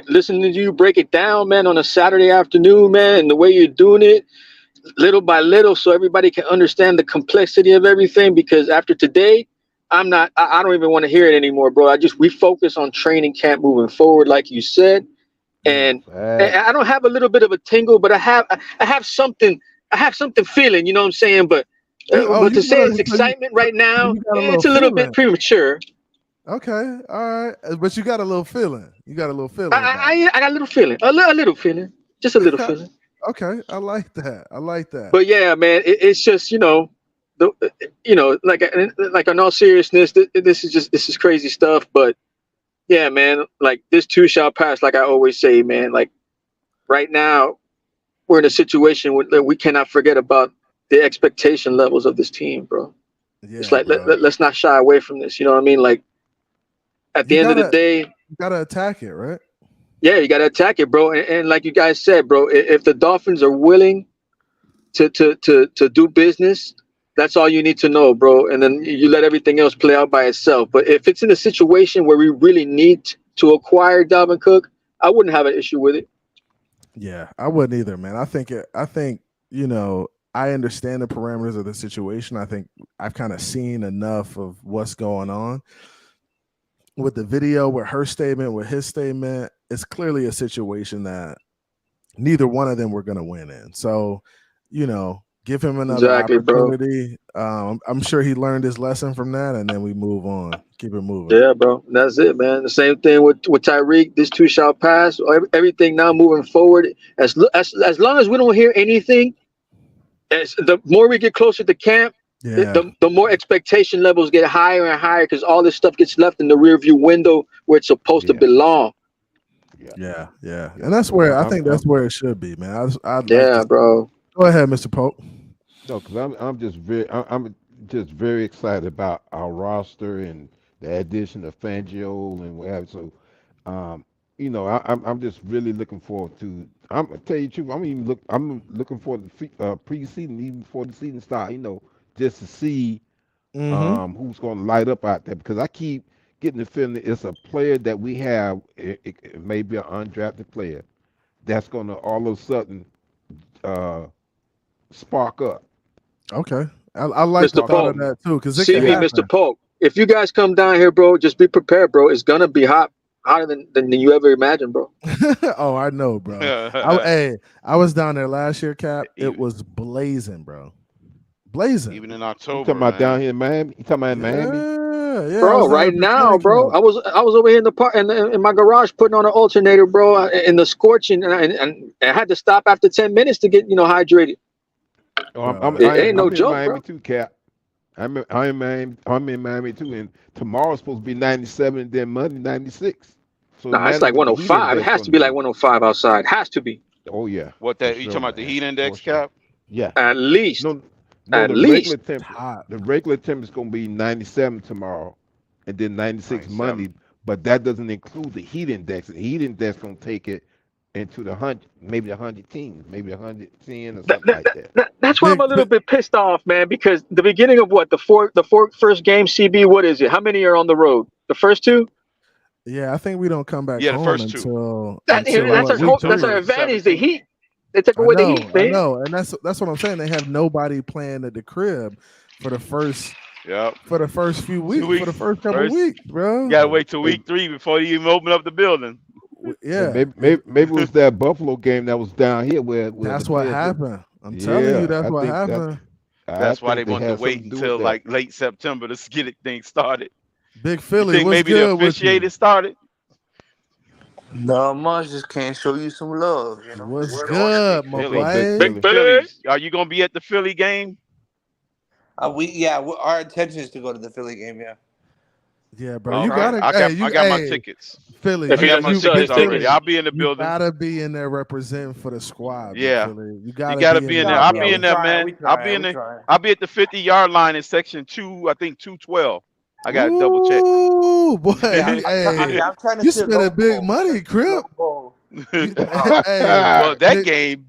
listening to you break it down, man, on a Saturday afternoon, man, and the way you're doing it, little by little, so everybody can understand the complexity of everything. Because after today, I don't even want to hear it anymore, bro. We focus on training camp moving forward, like you said. And I don't have a little bit of a tingle, but I have something feeling, you know what I'm saying? But to say it's excitement right now, it's a little bit premature. Okay, all right, but you got a little feeling. I got a little feeling. A little feeling, just a little feeling. Okay, I like that. But yeah, man, it's just like in all seriousness, this is crazy stuff. But yeah, man, like this too shall pass. Like I always say, man, like right now we're in a situation where we cannot forget about the expectation levels of this team, bro. Yeah, it's like let's not shy away from this. You know what I mean? Like at the end of the day, you gotta attack it, right? Yeah, you gotta attack it, bro. And like you guys said, bro, if the Dolphins are willing to do business, that's all you need to know, bro. And then you let everything else play out by itself. But if it's in a situation where we really need to acquire Dalvin Cook, I wouldn't have an issue with it. Yeah, I wouldn't either, man. I think I understand the parameters of the situation. I think I've kind of seen enough of what's going on with the video, with her statement, with his statement. It's clearly a situation that neither one of them were going to win in. So, give him another opportunity. I'm sure he learned his lesson from that, and then we move on. Keep it moving. Yeah, bro. That's it, man. The same thing with Tyreek. This too shall pass. Everything now moving forward. As long as we don't hear anything, the more we get closer to camp, the more expectation levels get higher and higher, because all this stuff gets left in the rearview window where it's supposed to belong. Yeah. And that's where I think that's where it should be, man. Bro. Go ahead, Mr. Pope. No, because I'm just very excited about our roster and the addition of Fangio and what have you. So, I'm just really looking forward to. I'm gonna tell you the truth. I'm looking forward to preseason, even before the season start. Just to see who's going to light up out there, because I keep getting the feeling that it's a player that we have. It may be an undrafted player that's going to all of a sudden spark up. Okay, I like the thought of that too. Because Mr. Polk, if you guys come down here, bro, just be prepared, bro. It's gonna be hotter than you ever imagined, bro. Oh, I know, bro. I was down there last year, Cap. It was blazing, bro. Blazing. Even in October. You talking about down here in Miami? You talking about in Miami? Yeah. Bro, right now, bro. I was over here in the park in my garage putting on an alternator, bro, in the scorching, and I had to stop after 10 minutes to get hydrated. It ain't no joke, Miami bro. Too, Cap. I'm in Miami too, and tomorrow's supposed to be 97, and then Monday 96. So Nah, it's imagine like what the heat 105. It index has to gonna be like do. 105 outside. Has to be. Oh yeah, What for that you sure, talking about the man. heat For index, sure. Cap? Yeah. At least. No, no, At the least. regular temp, Hot. the regular temp is gonna be 97 tomorrow, and then 96 97. Monday. But that doesn't include the heat index. The heat index gonna take it into the 100, maybe 110, maybe 110 or something like that. That's why I'm Big a little bit pissed off, man, because the beginning of what? The first game, CB, what is it? How many are on the road? The first two? Yeah, I think we don't come back Yeah, the home first two. until That's what, our week hope. That's our 3? advantage. The 17th. heat. They took away the heat, I man. know, and that's what I'm saying. They have nobody playing at the crib for the first Yep. few weeks, 2 weeks. for the first couple First, weeks, bro. you gotta wait till Hey, week 3 before you even open up the building. Yeah, maybe it was that Buffalo game that was down here where the that's what players. happened. I'm telling you, Yeah, that's I what think happened. That's why they they want to had wait something to do until with that. like late September to get it thing started. Big You Philly, think what's maybe the good with you? officiating started? No much, just can't show you some love, you know. What's Word on good, it. my Philly. What's up, Big boy? Big Philly? Billy. Phillies. Are you gonna be at the Philly game? Our intention is to go to the Philly game. Yeah, Yeah, bro, we're you Okay. gotta. trying. I got my tickets. Philly, If I he got doesn't my sell his tickets tickets. already. I'll be in the you building. gotta be in there representing for the squad, Big Yeah. Philly. You You gotta gotta be be in in there, there. I'll bro. be in there, We man. I'll be in trying. there. I'll be at the 50-yard line in section 2, I think 212. I gotta double check. Ooh, boy, Yeah, you, hey, I'm trying to you sit spending low big bowl. money, Crip. Low bowl. You, hey, Well, that big, game,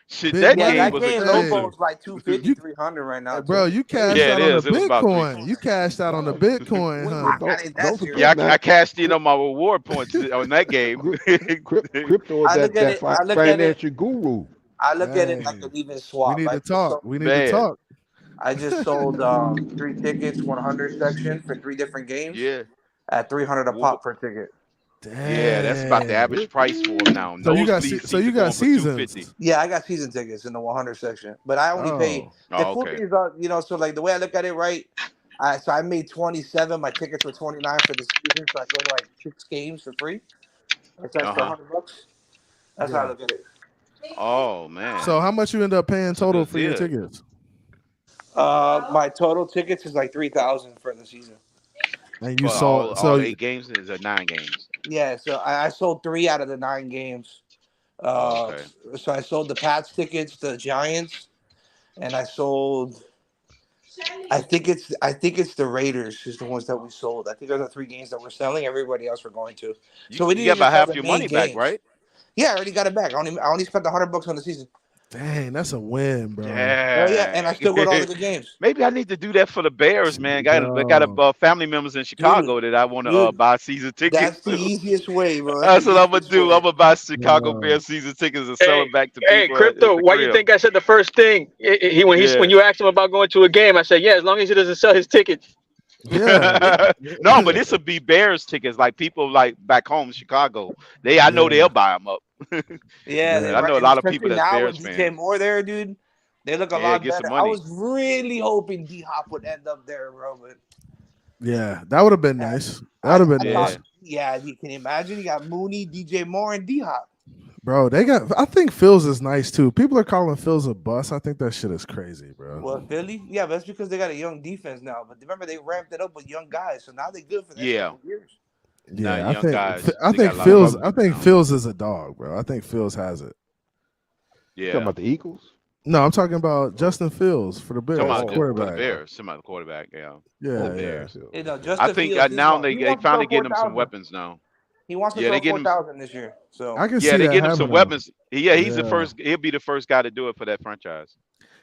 shit, big that Yeah, money. game that was game low Hey, bowl expensive. is like 250, you, 300 right now bro, too. you Crazy. cashed Yeah, it out on the is. It was about Bitcoin. You cashed out on the Bitcoin, Wait, huh? Well, I ain't that don't serious. Yeah, forget now, I cashed in on my reward points on that game. crypto is I look at it. financial guru. I look at it like Dang, an even we swap. need to talk. We need to Man, talk. I just sold 3 tickets, 100 section for 3 different games yeah. at 300 a Well, pop per ticket. yeah, that's about the Dang. average price for them now. So you got Nosebleed so seats you are got going for 250. seasons. Yeah, I got season tickets in the 100 section, but I only paid. Oh, The Oh, cool okay. thing is, so like the way I look at it, right? I made 27. My tickets were 29 for the season, so I go to like 6 games for free. That's for Uh-huh. $100. That's how I yeah. look at it. Oh, man. So how much you end up paying That's a total good for your deal. tickets? My total tickets is like 3,000 for the season. And you For saw all 8 games is 9 games. Yeah, so I sold 3 out of the 9 games. Oh, okay. So I sold the Pats tickets, the Giants, and I sold. I think it's the Raiders is the ones that we sold. I think those are 3 games that we're selling. Everybody else we're going to. So we You didn't got even about sell half the your main money back, games. right? Yeah, I already got it back. I only spent $100 on the season. dang, that's a win, bro. Hell yeah, and I still go to all the Yeah. good games. Maybe I need to do that for the Bears, man. I got Yo, family members in Chicago that I want to Dude, buy season that's tickets the to. easiest way, bro. That's what I'm gonna do. I'm gonna buy Chicago yo. Bears season tickets and sell Hey, them back to hey, people at Crypto, the why you crib. think I said the first thing? When Yeah. you asked him about going to a game, I said, yeah, as long as he doesn't sell his tickets. Yeah. No, but this would be Bears tickets. Like people like back home in Chicago, I know Yeah. they'll buy them up. Yeah, Yeah. I know a and lot of especially people that's now Bears with DJ fans. Moore there, dude, they look a Yeah, lot get some better. I money. was really hoping D Hop would end up there, bro. But Yeah, that would have been nice. That would have been I nice. thought, yeah, you can imagine you got Mooney, DJ Moore, and D Hop. Bro, I think Phil's is nice too. People are calling Phil's a bust. I think that shit is crazy, bro. Well, Philly, yeah, but that's because they got a young defense now. But remember, they ramped it up with young guys, so now they're good for the next Yeah. couple years. Nah, Yeah, young guys. I They think got a lot of Phil's movement now. Phil's is a dog, bro. I think Phil's has it. Talking Yeah. about the Eagles? No, I'm talking about Justin Fields for the Bears, Talking about for the quarterback. Bears. Talking about the quarterback. Yeah. Yeah, Oh, yeah. Bears. You know, I Justin think Fields, now he they wants to finally throw getting him some 4,000. weapons now. He wants to Yeah, throw they getting him. 4,000 this year. So I can Yeah, see they that getting him some happening. weapons. Yeah, he's the Yeah. first. He'll be the first guy to do it for that franchise.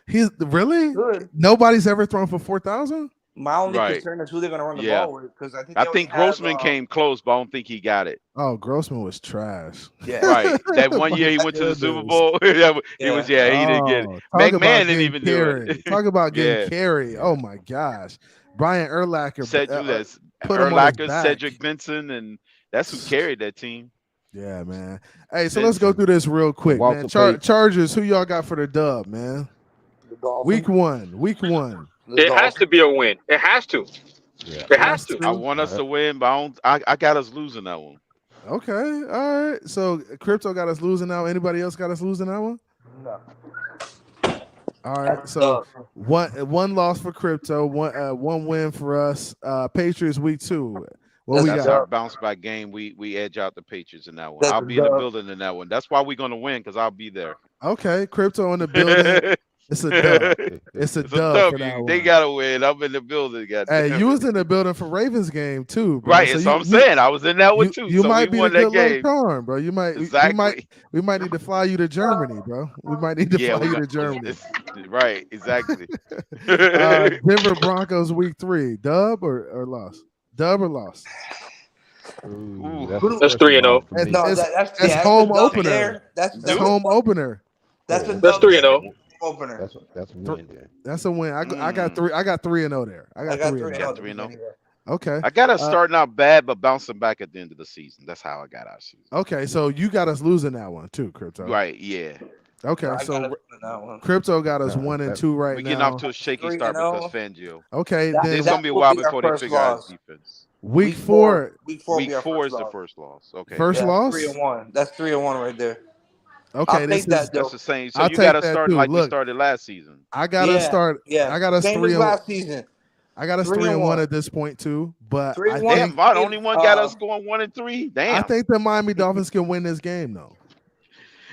He's really good. nobody's ever thrown for 4,000. My only Right. concern is who they're going to run the Yeah. ball with, because I think I they only think have, Grossman came close, but I don't think he got it. Oh, Grossman was trash. Yeah. Right. That one My year he went to the Super goodness. Bowl. He was he didn't get it. Oh, talk McMahon about didn't getting even do carried. it. Talk about getting Yeah. carried. Oh my gosh, Brian Urlacher put him on his Urlacher, back. Cedric Benson, and that's who carried that team. Yeah, man. Hey, so let's go through this real quick, Walter man. Payton. Chargers, who y'all got for the dub, man? The Dolphins. Week one. The It has to be a win. It has to. Yeah. It has to. I want us to win, but I got us losing that one. Okay, all right. So Crypto got us losing now. Anybody else got us losing that one? No. All right. So one loss for Crypto, one win for us. Patriots week 2. What we That's got? our bounce back game. We edge out the Patriots in that one. That's I'll a be in the dub. building in that one. That's why we're gonna win because I'll be there. Okay, crypto in the building. It's a dub. It's a It's a dub for that W. one. They gotta win. I'm in the building. Hey, Goddamn. you was in the building for Ravens game too, bro. Right, So so I'm saying I was in that one too. You so might we be the won that good luck game. charm, bro. You might, Exactly. we might need to fly you to Germany, bro. We might need to Yeah, fly we you to got Germany. right. Exactly. Denver Broncos week 3, dub or loss? Dub or loss? Ooh, That's 3-0. for me. No, It's that's home a dub opener. there. That's It's home opener. That's a That's dub 3-0. opener. That's a win there. That's a win. I got 3. I got 3-0 there. I got 3-0. Got 3-0. Okay. I got us starting out bad, but bouncing back at the end of the season. That's how I got our season. Okay, so you got us losing that one too, Crypto. Right? Yeah. Okay, I got so us winning that one. Crypto got us 1 and 2 right We're now. getting off to a shaky start 3-0. because Fangio. Okay, That- then It's gonna be a while before they figure out his defense. week 4. Week 4 Week 4 is the first loss. Okay. First loss? 3-1. That's 3-1 right there. Okay, I'll this take that, is though. That's the same. So I'll you take got to that start too. like we Look, started last season. I got to start. Yeah. I got us Same 3 as and last season. I got us 3-1 at this point too. But I 3-1. think Damn, the only one got us going 1 and 3. Damn. I think the Miami Dolphins can win this game though.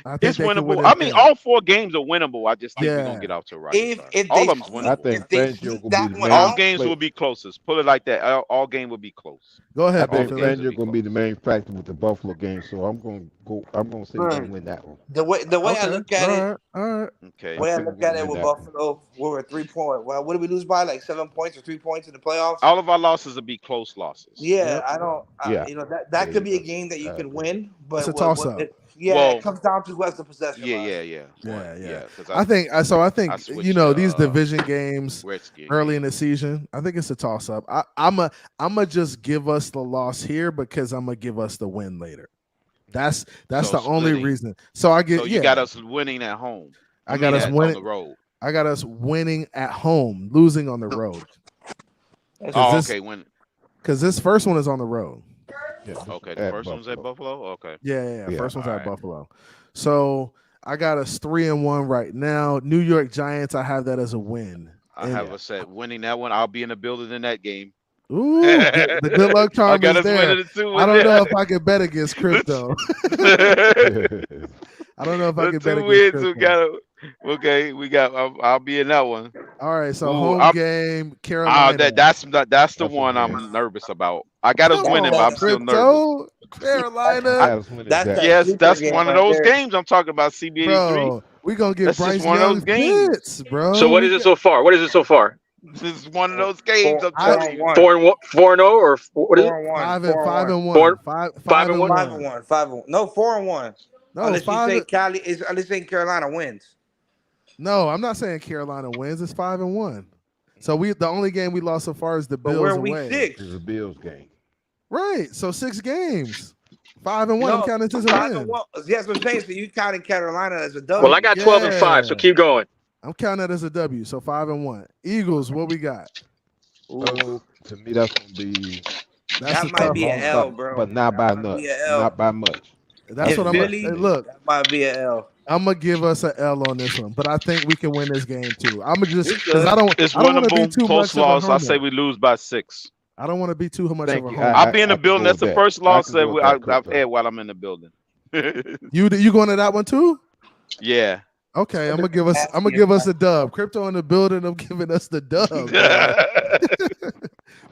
I think it's they can win winnable. this I mean, game. all 4 games are winnable. I just think we're Yeah. gonna get out to a right start. If All they of them's sneak- I winnable. think if they Fangio sneak will that be the one main. All out, games will be closest. Put it like that. All game will be close. Go I ahead, think Phil. Fangio gonna be the main factor with the Buffalo game, so I'm gonna say we're gonna win that one. the way I look at it, All right. Okay. the way I think look we're at gonna it with win that one. Buffalo, we were 3 point. Well, what did we lose by? Like 7 points or 3 points in the playoffs? All of our losses will be close losses. Yeah, I don't. Yeah. You know that There could you be a go. game that you can win, but It's a toss-up. it comes down to who has the possession. Yeah. Yeah. 'Cause I think switched you know to, these division games Redskins. early in the season. I think it's a toss up. I'm a just give us the loss here because I'm gonna give us the win later. That's So the only splitting. reason. So I get So you got us winning at home. I got us on winning the road. I got us winning at home, losing on the road. Oh, okay. When Because this first one is on the road. Yeah. okay, the first one's at Buffalo. Okay. Yeah. First one's All at right. Buffalo. So I got us 3-1 right now. New York Giants, I have that as a win. I And- have us at winning that one. I'll be in the building in that game. Ooh, the good luck I charm got is us there. winning it too. I don't know if I can bet against crypto. I don't know if I The can bet 2 against wins we crypto. got. Okay, we got. I'll be in that one. All right, so Ooh, home game, Carolina. That's the That's one a I'm win. nervous about. I got us Come winning, but on, I'm still nervous. Crypto, Carolina. Yes, that's one of those games I'm talking about. CB83. Bro, we gonna get That's just Bryce one of Young those games. fits, bro. So what is it so far? What is it so far? This is one of those games I'm I- telling you. 4-0 or what is it? 4-1. 5-1. 5-1. 5-1. 5-1. No, 4-1. No, Unless you five. say Cali, unless you say Carolina wins. No, I'm not saying Carolina wins. It's 5-1. So the only game we lost so far is the But Bills we're away. week 6. It's a Bills game. Right. So 6 games. 5-1. No, I'm counting this as a 5-1. win. Yes, I'm saying. So you counting Carolina as a W. Well, I got 12-5, so keep going. I'm counting that as a W. So 5-1. Eagles, what we got? So to me, that's gonna be. That's That a might tough be one. an L, bro. But not by That might much. be a L. Not by much. That's If what I'm Philly, gonna look. that might be an L. I'm gonna give us an L on this one, but I think we can win this game too. I'm gonna just It's because good. I don't It's want to be winnable. too Close much loss. of a I homer. say we lose by 6. I don't want to be too much Thank of a you. homer. I'll be in the can building. go That's the with first that. loss I that can go with that, I've Crypto. had while I'm in the building. You going to that one too? Yeah. Okay, I'm gonna give us a dub. Crypto in the building. I'm giving us the dub,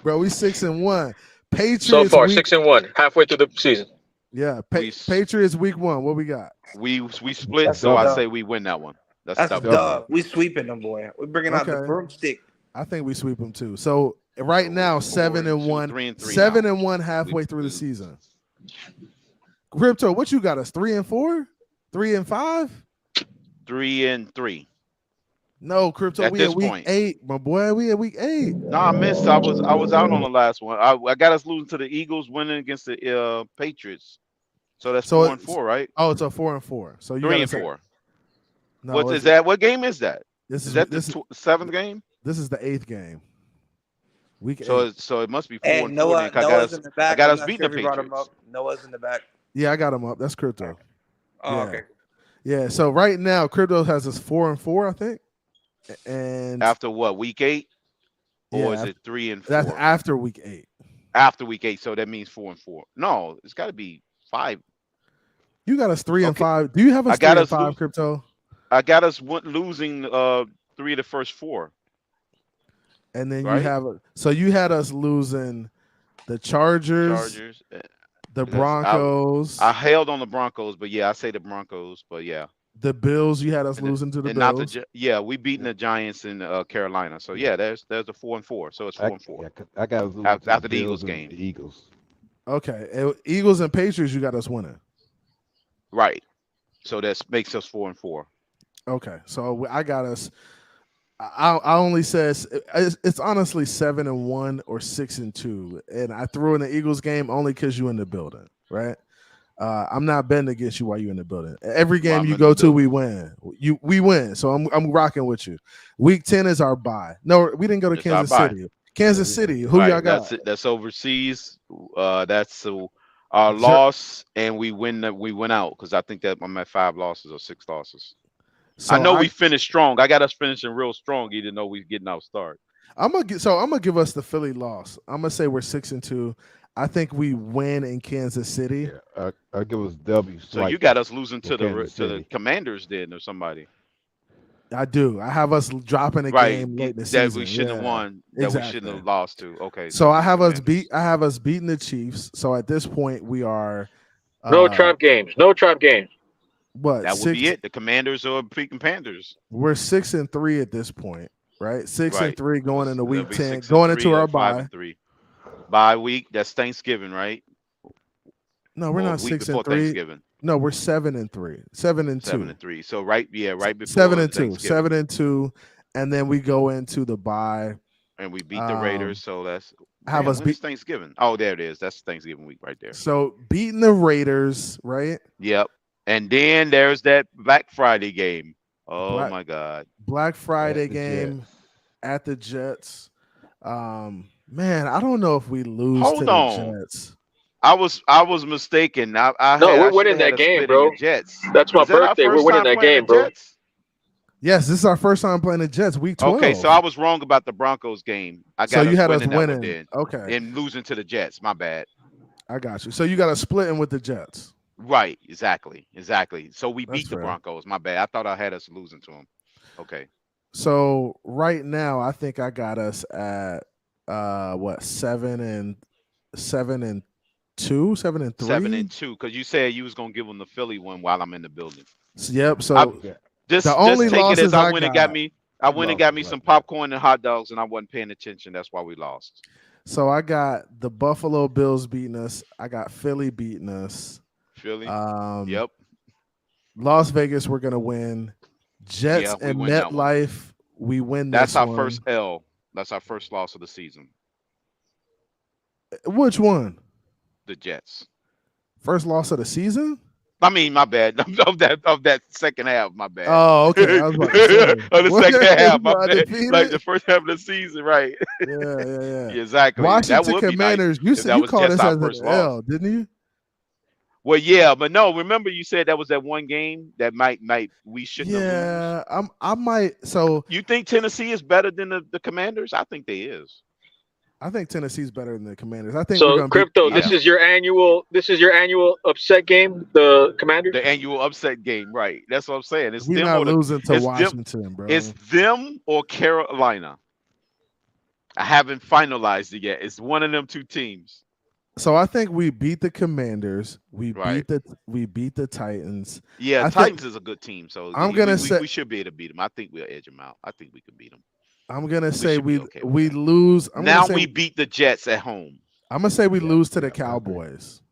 bro. We 6-1. Patriots So far, week, 6-1, halfway through the season. Yeah, We- Patriots week 1. What we got? we split, That's so I double. say we win that one. That's That's double. dub. We sweeping them, boy. We're bringing out the Okay. broomstick. I think we sweep them too. So right now, 7-1, 3-3 7-1 halfway through the season. Crypto, what you got us? 3-4, 3-5? 3-3. No, Crypto, At we at this week point. 8, my boy. We at week 8. No, I missed. I was out on the last one. I got us losing to the Eagles, winning against the Patriots. So that's So 4-4, right? Oh, it's a 4-4. So you 3-4. No, What is that? What game is that? This Is that the 7th game? This is the 8th game. Week 8. So it must be 4-4. And Noah, then, 'cause Noah's in the back. I got I'm us not beating sure the if you brought him Patriots. up. Noah's in the back. Yeah, I got him up. That's Crypto. Oh, Yeah. okay. Yeah, so right now Crypto has us 4-4, I think. And After what, week 8? Or Yeah, is it 3-4? that's after week 8. after week 8, so that means 4-4. No, it's got to be 5. You got us 3 and 5. Do you have us 3 and 5, Crypto? I got us losing 3 of the first 4. And then right? you had us losing the Chargers, the Broncos. I held on the Broncos, but yeah, I say the Broncos, but yeah. The Bills, you had us losing to the Bills. We beating the Giants in Carolina. So yeah, there's the 4-4. So it's 4-4. I got us losing after the Eagles game. The Eagles. Okay, Eagles and Patriots, you got us winning. Right. So that makes us 4-4. Okay, so I got us. I only says it's honestly 7-1 or 6-2, and I threw in the Eagles game only because you in the building, right? I'm not betting against you while you're in the building. Every game you go to, we win. We win. So I'm rocking with you. Week 10 is our bye. No, we didn't go to Kansas City. Kansas City. Who y'all got? That's overseas. That's our loss, and we win out because I think that I'm at 5 losses or 6 losses. So I know we finished strong. I got us finishing real strong, even though we're getting out start. I'm gonna give us the Philly loss. I'm gonna say we're 6-2. I think we win in Kansas City. Yeah, I give us W. So you got us losing to the Commanders then, or somebody. I do. I have us dropping a game late in the season that we shouldn't have won. That we shouldn't have lost to. Okay. So I have us beating the Chiefs. So at this point we are no trap games. No trap games. What? That would be it. The Commanders or freaking Panthers. We're 6-3 at this point, right? 6-3 going into week 10, going into our bye. 5-3. Bye week. That's Thanksgiving, right? No, we're not 6-3. Thanksgiving. No, we're 7-3. 7-2. 7-3. So right before 7-2. 7-2, and then we go into the bye. And we beat the Raiders. So that's beat Thanksgiving. Oh, there it is. That's Thanksgiving week right there. So beating the Raiders, right? Yep. And then there's that Black Friday game. Oh my God. Black Friday game at the Jets. Man, I don't know if we lose to the Jets. I was mistaken. We're winning that game, bro. Jets. That's my birthday. We're winning that game, bro. Yes, this is our first time playing the Jets. Week 12. Okay, so I was wrong about the Broncos game. So you had us winning. Okay. And losing to the Jets. My bad. I got you. So you got us splitting with the Jets. Right, exactly. So we beat the Broncos. My bad. I thought I had us losing to them. Okay. So right now, I think I got us at 7-2, 7-3, 7-2. Because you said you was gonna give them the Philly one while I'm in the building. Yep. So the only losses I went and got me. I went and got me some popcorn and hot dogs, and I wasn't paying attention. That's why we lost. So I got the Buffalo Bills beating us. I got Philly beating us. Philly. Yep. Las Vegas, we're gonna win. Jets and MetLife, we win. That's our first L. That's our first loss of the season. Which one? The Jets. First loss of the season? I mean, my bad. Of that second half, my bad. Oh, okay. I was about to say. Of the second half, my bad. Like the first half of the season, right? Yeah. Exactly. Washington Commanders. Nice you called us as an L, didn't you? Well, yeah, but no. Remember, you said that was that one game that might we shouldn't. Yeah, I might. So you think Tennessee is better than the Commanders? I think they is. I think Tennessee's better than the Commanders. I think so. Crypto, this is your annual upset game, the Commanders. The annual upset game, right? That's what I'm saying. It's we're them not losing to Washington, bro. It's them or Carolina. I haven't finalized it yet. It's one of them two teams. So I think we beat the Commanders. We beat the Titans. Yeah, Titans is a good team. So I'm gonna say we should be able to beat them. I think we'll edge them out. I think we can beat them. I'm gonna say we lose. We beat the Jets at home. I'm gonna say we lose to the Cowboys.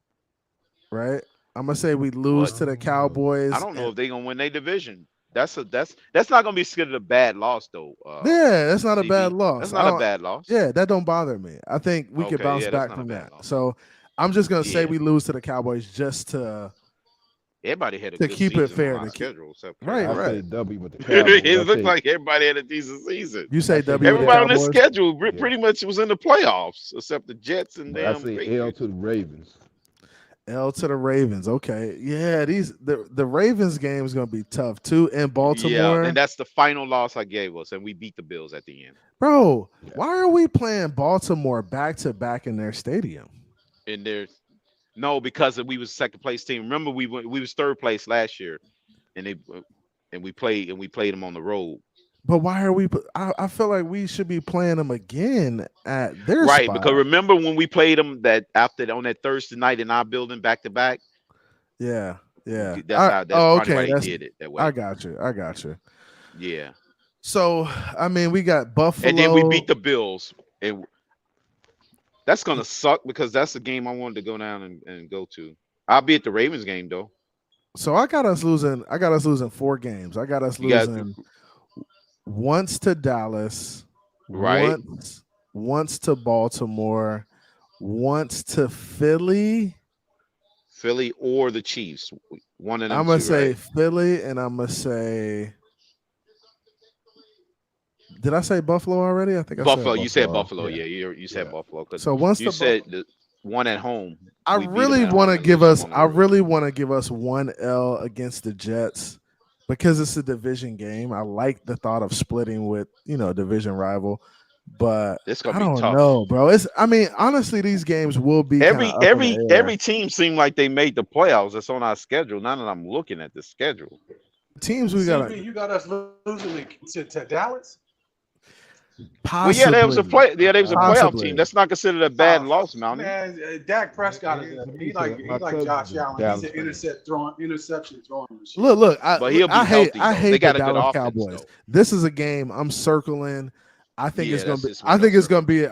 Right? I'm gonna say we lose to the Cowboys. I don't know if they're gonna win their division. That's not gonna be considered a bad loss though. Yeah, that's not a bad loss. That's not a bad loss. Yeah, that don't bother me. I think we could bounce back from that. Loss. So I'm just gonna say we lose to the Cowboys just to. Everybody had to keep it fair. To schedule, right. W with the Cowboys. It looked like everybody had a decent season. You say W. Everybody on the schedule pretty much was in the playoffs, except the Jets and I say L to the Ravens. L to the Ravens. Okay. Yeah, the Ravens game is gonna be tough too in Yeah, Baltimore. and that's the final loss I gave us, and we beat the Bills at the end. Bro, why are we playing Baltimore back to back in their stadium? And there's no because we was second place team. Remember, we was third place last year, and we played them on the road. But why are we? I feel like we should be playing them again at their Right, spot. because remember when we played them on that Thursday night in our building back to back. Yeah. That's probably why they did it that way. I got you. Yeah. So I mean, we got Buffalo, and then we beat the Bills, and that's gonna suck because that's the game I wanted to go down and go to. I'll be at the Ravens game though. So I got us losing 4 games. I got us losing once to Dallas, right? Once to Baltimore, once to Philly or the Chiefs. One of them. I'm gonna say right? Philly, and I'm gonna say. Did I say Buffalo already? I think I said Buffalo. You said Buffalo. Yeah, you said Buffalo. So once you said the one at home. I really want to give us. I really want to give us 1 L against the Jets because it's a division game. I like the thought of splitting with division rival, but I don't know, bro. I mean, honestly, these games will be every team seemed like they made the playoffs. That's on our schedule. Now that I'm looking at the schedule, teams we got. You got us losing to Dallas. Possibly. Well, yeah, there was a playoff team. That's not considered a bad loss, Mounty. Man, Dak Prescott he like Josh Allen. He's an interception throwing machine. Look, but he'll be I hate they got the a good Dallas offense, Cowboys. though. This is a game I'm circling. I think it's gonna be. I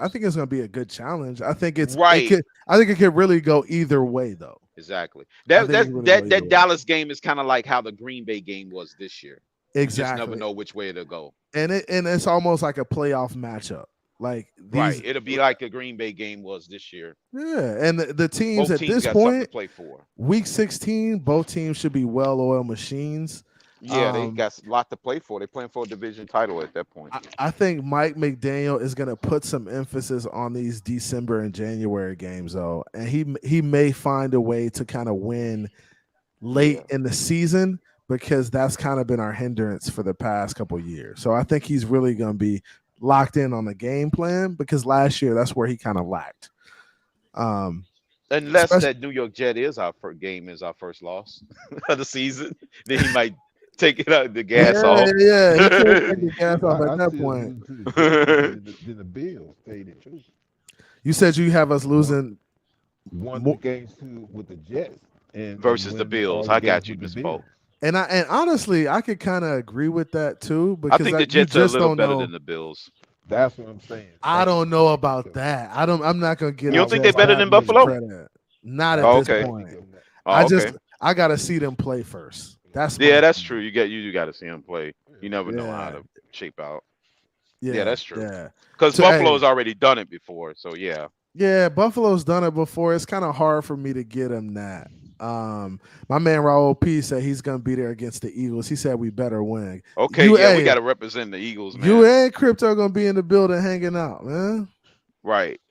think it's gonna be a good challenge. I think it's right. I think it could really go either way, though. Exactly. That Dallas game is kind of like how the Green Bay game was this year. Exactly. You just never know which way it'll go. And it's almost like a playoff matchup. Like right, it'll be like the Green Bay game was this year. Yeah, and the teams both at teams this got point, to play for. Week 16, both teams should be well-oiled machines. Yeah, they got a lot to play for. They're playing for a division title at that point. I think Mike McDaniel is going to put some emphasis on these December and January games, though, and he may find a way to kind of win late in the season because that's kind of been our hindrance for the past couple of years. So I think he's really going to be locked in on the game plan because last year that's where he kind of lacked. Unless that New York Jet is our first loss of the season, then he might take it out the gas off. Yeah, he can't take the gas off at that point. Then the Bills paid it too. You said you have us losing one games too with the Jets and versus the Bills. I got you, Mr. Pope. And honestly, I could kind of agree with that too. Because I think the Jets are a little better than the Bills. That's what I'm saying. I don't know about that. I'm not gonna get. You don't think they're better than Buffalo? Not at this point. I gotta see them play first. That's true. You got to see them play. You never know how to shape out. Yeah, that's true. Yeah, because Buffalo's already done it before. So yeah. Yeah, Buffalo's done it before. It's kind of hard for me to get him that. My man Raul P said he's gonna be there against the Eagles. He said we better win. Okay, we gotta represent the Eagles, man. You and Crypto gonna be in the building hanging out, man. Right.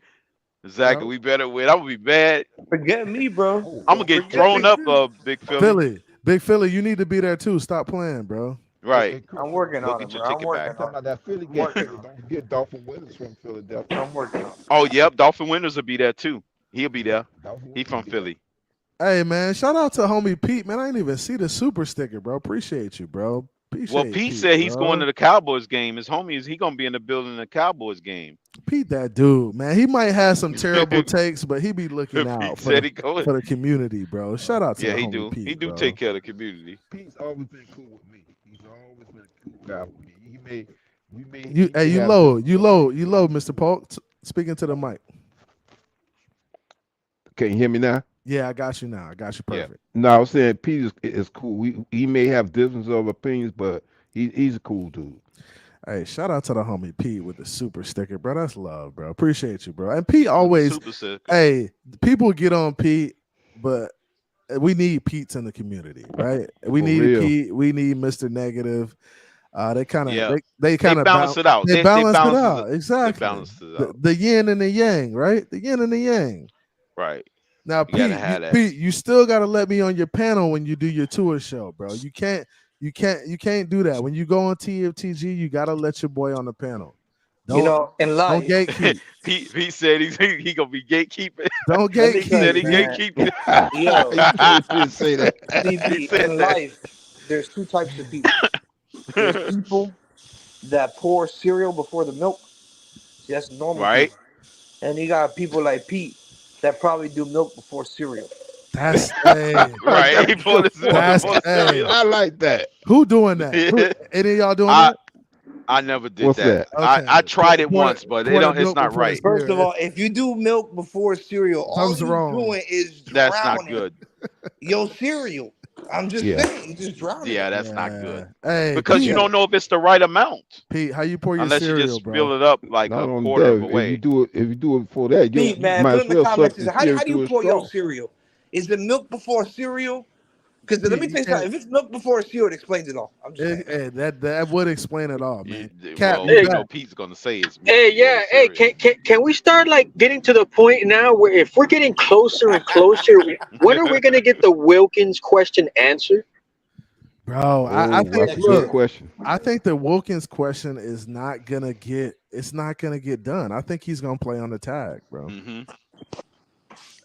Exactly. We better win. I'm gonna be bad. Forget me, bro. I'm gonna get thrown up, Big Philly. Big Philly, you need to be there too. Stop playing, bro. Right. I'm working on it, bro. I'm working on that Philly game. Don't get Dolphin Winters from Philadelphia. I'm working on it. Oh, yep. Dolphin Winters will be there too. He'll be there. He from Philly. Hey, man. Shout out to homie Pete, man. I didn't even see the super sticker, bro. Appreciate you, bro. Pete said he's going to the Cowboys game. His homie he gonna be in the building in the Cowboys game. Pete, that dude, man. He might have some terrible takes, but he be looking out for the community, bro. Shout out to he do. Pete, he do bro. Take care of the community. Pete's always been cool with me. He's always been a cool guy with me. You low, Mr. Polk. Speaking to the mic. Can you hear me now? Yeah, I got you now. I got you perfect. Yeah. No, I was saying Pete is cool. He may have differences of opinions, but he's a cool dude. Hey, shout out to the homie Pete with the super sticker, bro. That's love, bro. Appreciate you, bro. And Pete always, hey, people get on Pete, but we need Pete's in the community, right? We need Pete. We need Mr. Negative. They kind of they kind of balance it out. They balance it out. Exactly. They balance it out. The yin and the yang, right? The yin and the yang. Right. Now, You gotta Pete, have that. Pete, you still gotta let me on your panel when you do your tour show, bro. You can't do that. When you go on TFTG, you gotta let your boy on the panel. You know, in Don't life, gatekeep. Pete said he gonna be gatekeeping. Don't let me He tell said you, he man. gatekeeping. Yo, You can't say that. He CP, said in that. life, there's two types of people. There's people that pour cereal before the milk. See, that's normal Right. people. And you got people like Pete that probably do milk before cereal. That's hey, Right. He poured his milk that's before the cereal. I like that. who doing that? Who, any of y'all doing I that? I never did What's that. that? Okay. I tried it Pour once, but the it's milk not before the right. First of cereal. all, if you do milk before cereal, all Something's you're wrong. doing is That's not drowning good. your cereal. I'm just Yeah. saying, you just drowning Yeah, it. that's not good. Hey, Because you Pete, don't know if it's the right amount Pete, how you pour your unless you cereal, just bro? fill it up like Not a only quarter of a that, if way. you do it before that, Pete, you man, might put as in the well comments. substitute How do you to a pour your straw. cereal? Is it milk before cereal? Because let me You tell you can't- something. If it's milk before cereal, it explains it all. I'm just saying. that would explain it all, man. You, Cap, well, you you back. know, Pete's gonna say it's milk Hey, before yeah. the Hey, cereal. can we start like getting to the point now where if we're getting closer and closer, when are we gonna get the Wilkins question answered? Bro, I Oh, think that's a Next good year. look, question. I think the Wilkins question is not gonna get done. I think he's gonna play on the tag, bro. Hmm.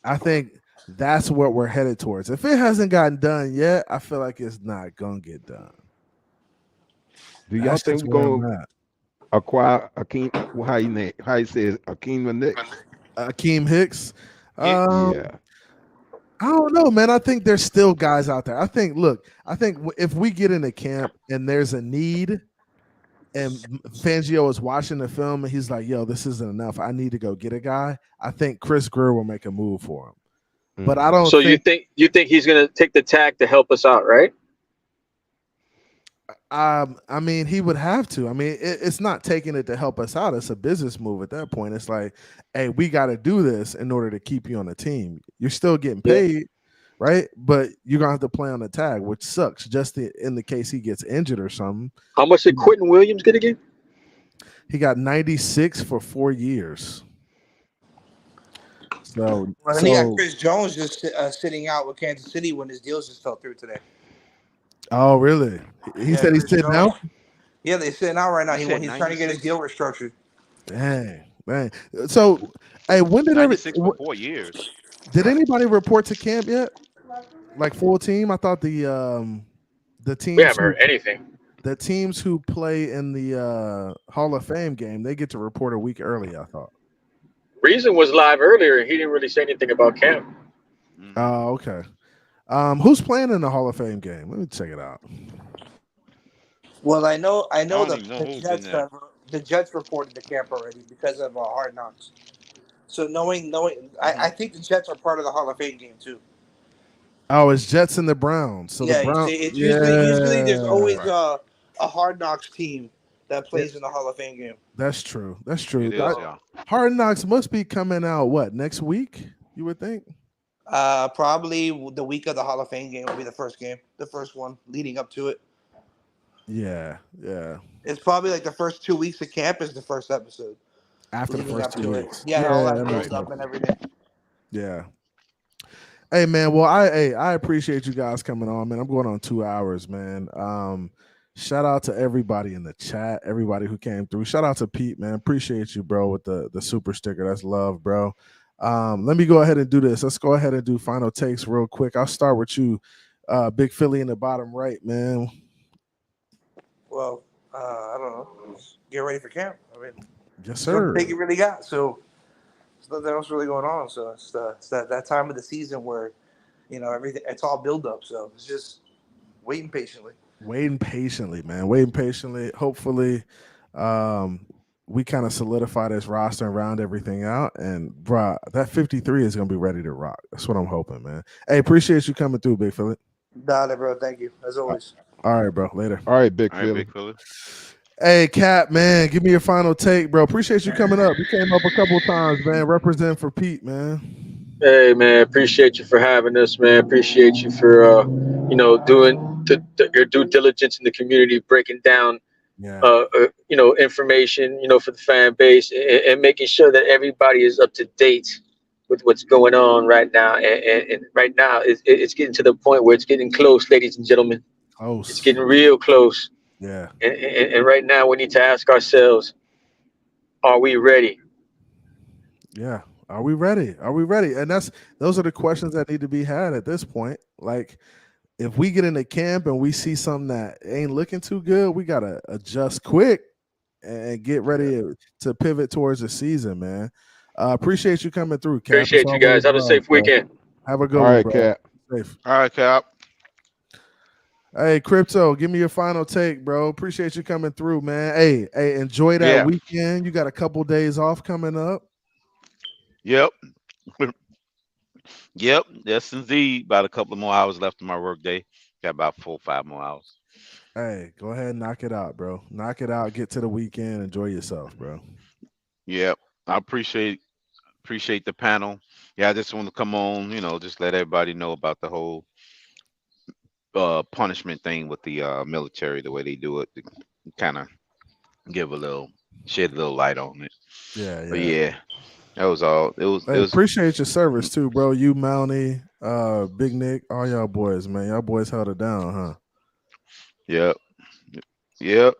I think that's what we're headed towards. If it hasn't gotten done yet, I feel like it's not gonna get done. Do y'all That's think just we're where I'm gonna at. acquire Akeem? How you say it? Akeem Nick? Akeem Hicks. Yeah. I don't know, man. I think there's still guys out there. I think if we get into camp and there's a need, and Fangio is watching the film and he's like, "Yo, this isn't enough. I need to go get a guy." I think Chris Greer will make a move for him, but I don't So think. you think he's gonna take the tag to help us out, right? I mean, he would have to. I mean, it's not taking it to help us out. It's a business move at that point. It's like, hey, we got to do this in order to keep you on the team. You're still getting paid, right? But you're gonna have to play on the tag, which sucks. Just in the case he gets injured or something. How much did Quentin Williams get again? He got 96 for 4 years. So, Well, and he got Chris Jones just sitting out with Kansas City when his deals just fell through today. oh, really? He said he's Chris sitting Jones. out. Yeah, they're sitting out right now. He He's said trying to get his 96? deal restructured. Dang. So, hey, when did 96 for 4 years. did anybody report to camp yet? Like full team? I thought the We teams haven't heard anything. the teams who play in the Hall of Fame game, they get to report a week early, I thought. Reason was live earlier. He didn't really say anything about camp. Oh, okay. Who's playing in the Hall of Fame game? Let me check it out. Well, I know don't the even know who's Jets in there. the Jets reported to camp already because of Hard Knocks. So knowing, I think the Jets are part of the Hall of Fame game too. Oh, it's Jets and the Browns. So Yeah, the Browns. it's usually there's always Right. a Hard Knocks team that plays in the Hall of Fame game. That's true. That's true. It is, yeah. Hard Knocks must be coming out what next week? You would think. Probably the week of the Hall of Fame game will be the first one leading up to it. Yeah. It's probably like the first 2 weeks of camp is the first episode. After the Leading first up 2 to it. weeks. Yeah, all that that build makes up sense. and everything. Yeah. Hey man, well I appreciate you guys coming on, man. I'm going on 2 hours, man. Shout out to everybody in the chat, everybody who came through. Shout out to Pete, man. Appreciate you, bro, with the super sticker. That's love, bro. Let me go ahead and do this. Let's go ahead and do final takes real quick. I'll start with you, Big Philly in the bottom right, man. Well, I don't know. Just get ready for camp. I mean, Yes, it's what sir. Piggy really got. So there's nothing else really going on. So it's that time of the season where, everything, it's all build up. So it's just waiting patiently. Waiting patiently, man. Waiting patiently. Hopefully, we kind of solidify this roster and round everything out. And, bro, that 53 is going to be ready to rock. That's what I'm hoping, man. Hey, appreciate you coming through, Big Philly. Got it, bro. Thank you, as always. All right, bro. Later. All right, Big All right, Philly. Big Philly. Hey, Cap, man. Give me your final take, bro. Appreciate you coming up. You came up a couple times, man. Represent for Pete, man. Hey man, appreciate you for having us, man. Appreciate you for doing your due diligence in the community, breaking down Yeah. information, for the fan base and making sure that everybody is up to date with what's going on right now. And right now, it's getting to the point where it's getting close, ladies and gentlemen. It's getting real close. Yeah. And right now, we need to ask ourselves, are we ready? Yeah. Are we ready? Are we ready? And those are the questions that need to be had at this point. Like, if we get into camp and we see something that ain't looking too good, we gotta adjust quick and get ready to pivot towards the season, man. Appreciate you coming through, Cap. Appreciate you guys. Have a safe weekend. Have a good All one, right, bro. Cap. Safe. All right, Cap. Hey, Crypto, give me your final take, bro. Appreciate you coming through, man. Hey, enjoy that weekend. You got a couple days off coming up. Yep. Yep. Yes, indeed. About a couple of more hours left of my work day. Got about 4 or 5 more hours. Hey, go ahead and knock it out, bro. Knock it out. Get to the weekend. Enjoy yourself, bro. Yep. I appreciate the panel. Yeah, I just want to come on, just let everybody know about the whole punishment thing with the military, the way they do it, to kind of shed a little light on it. Yeah. But yeah, that was all. It was. Appreciate your service too, bro. You, Mountie, Big Nick, all y'all boys, man. Y'all boys held it down, huh? Yep.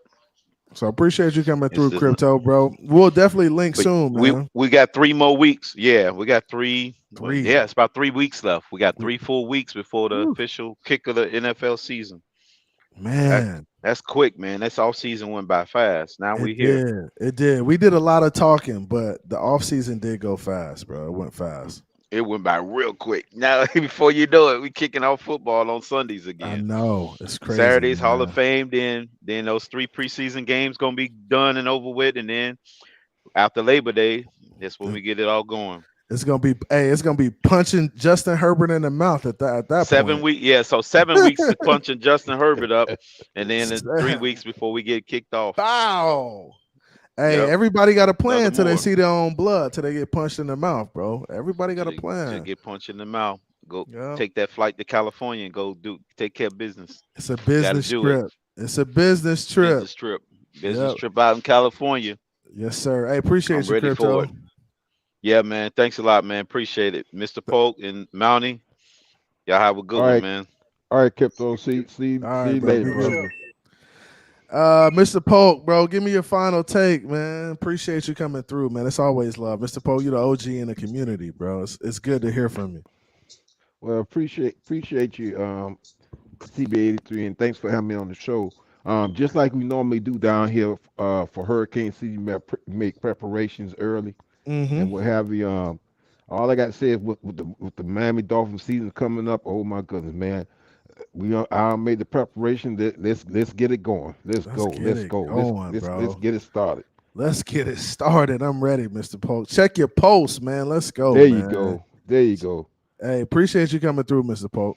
So appreciate you coming through, Crypto, bro. We'll definitely link soon, man. We got 3 more weeks. Yeah, we got three. Yeah, it's about 3 weeks left. We got 3 full weeks before the official kick of the NFL season. Man, that's quick, man. This off season went by fast. Now we here. It did. We did a lot of talking, but the off season did go fast, bro. It went fast. It went by real quick. Now, before you know it, we kicking off football on Sundays again. I know. It's crazy. Saturdays, man. Hall of Fame. Then those 3 preseason games gonna be done and over with, and then after Labor Day, that's when we get it all going. It's gonna be punching Justin Herbert in the mouth at that 7 point. weeks. Yeah, so 7 weeks to punching Justin Herbert up, and then it's 3 weeks before we get kicked off. Wow. Hey, everybody got a plan till they see their own blood, till they get punched in the mouth, bro. Everybody got a plan. To get punched in the mouth. Go take that flight to California and go take care of business. It's a business trip. It's a business trip. Business trip out in California. Yes, sir. Hey, appreciate you, ready Crypto. for it. Yeah, man. Thanks a lot, man. Appreciate it. Mr. Polk and Mountie. Y'all have a good one, man. All right, Crypto. See you later, bro. Mr. Polk, bro, give me your final take, man. Appreciate you coming through, man. It's always love. Mr. Polk, you're the OG in the community, bro. It's good to hear from you. Well, appreciate you, CB83, and thanks for having me on the show. Just like we normally do down here for hurricane season, make preparations early and what have you. All I got to say is with the Miami Dolphins season coming up, oh my goodness, man. I made the preparation. Let's get it going. Let's go. Let's get it started. Let's get it started. I'm ready, Mr. Polk. Check your post, man. Let's go. There you go. Hey, appreciate you coming through, Mr. Polk.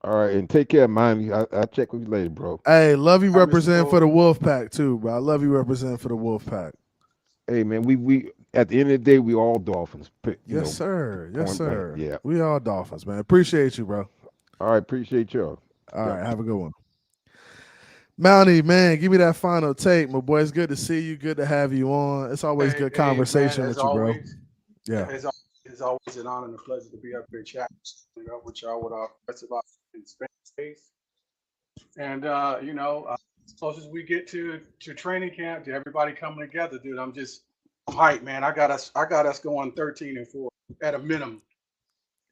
All right, and take care, Miami. I'll check with you later, bro. Hey, love you representing for the Wolf Pack too, bro. I love you representing for the Wolf Pack. Hey, man, we at the end of the day, we all Dolphins. Yes, sir. Yes, sir. Yeah, we all Dolphins, man. Appreciate you, bro. All right, appreciate y'all. All right, have a good one. Mountie, man, give me that final take, my boy. It's good to see you. Good to have you on. It's always good conversation with you, bro. Yeah. It's always an honor and a pleasure to be up here chatting with y'all with our best about space. And as close as we get to training camp, to everybody coming together, dude, I'm hyped, man. I got us going 13-4 at a minimum.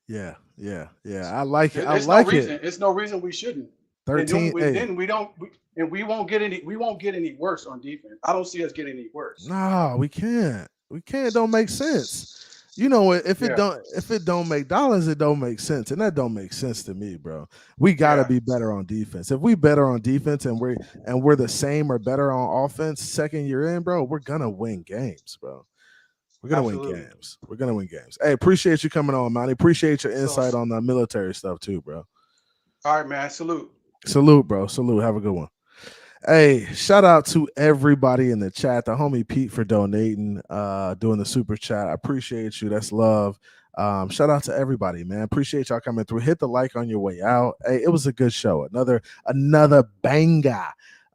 Yeah. I like it. It's no reason we shouldn't. 13. We won't get any worse on defense. I don't see us getting any worse. No, we can't. Don't make sense. You know, if it don't make dollars, it don't make sense, and that don't make sense to me, bro. We gotta be better on defense. If we better on defense and we're the same or better on offense, second year in, bro, we're gonna win games, bro. We're gonna win games. We're gonna win games. Hey, appreciate you coming on, man. Appreciate your insight on the military stuff too, bro. All right, man. Salute, bro. Salute. Have a good one. Hey, shout out to everybody in the chat. The homie Pete for donating, doing the super chat. I appreciate you. That's love. Shout out to everybody, man. Appreciate y'all coming through. Hit the like on your way out. Hey, it was a good show. Another banger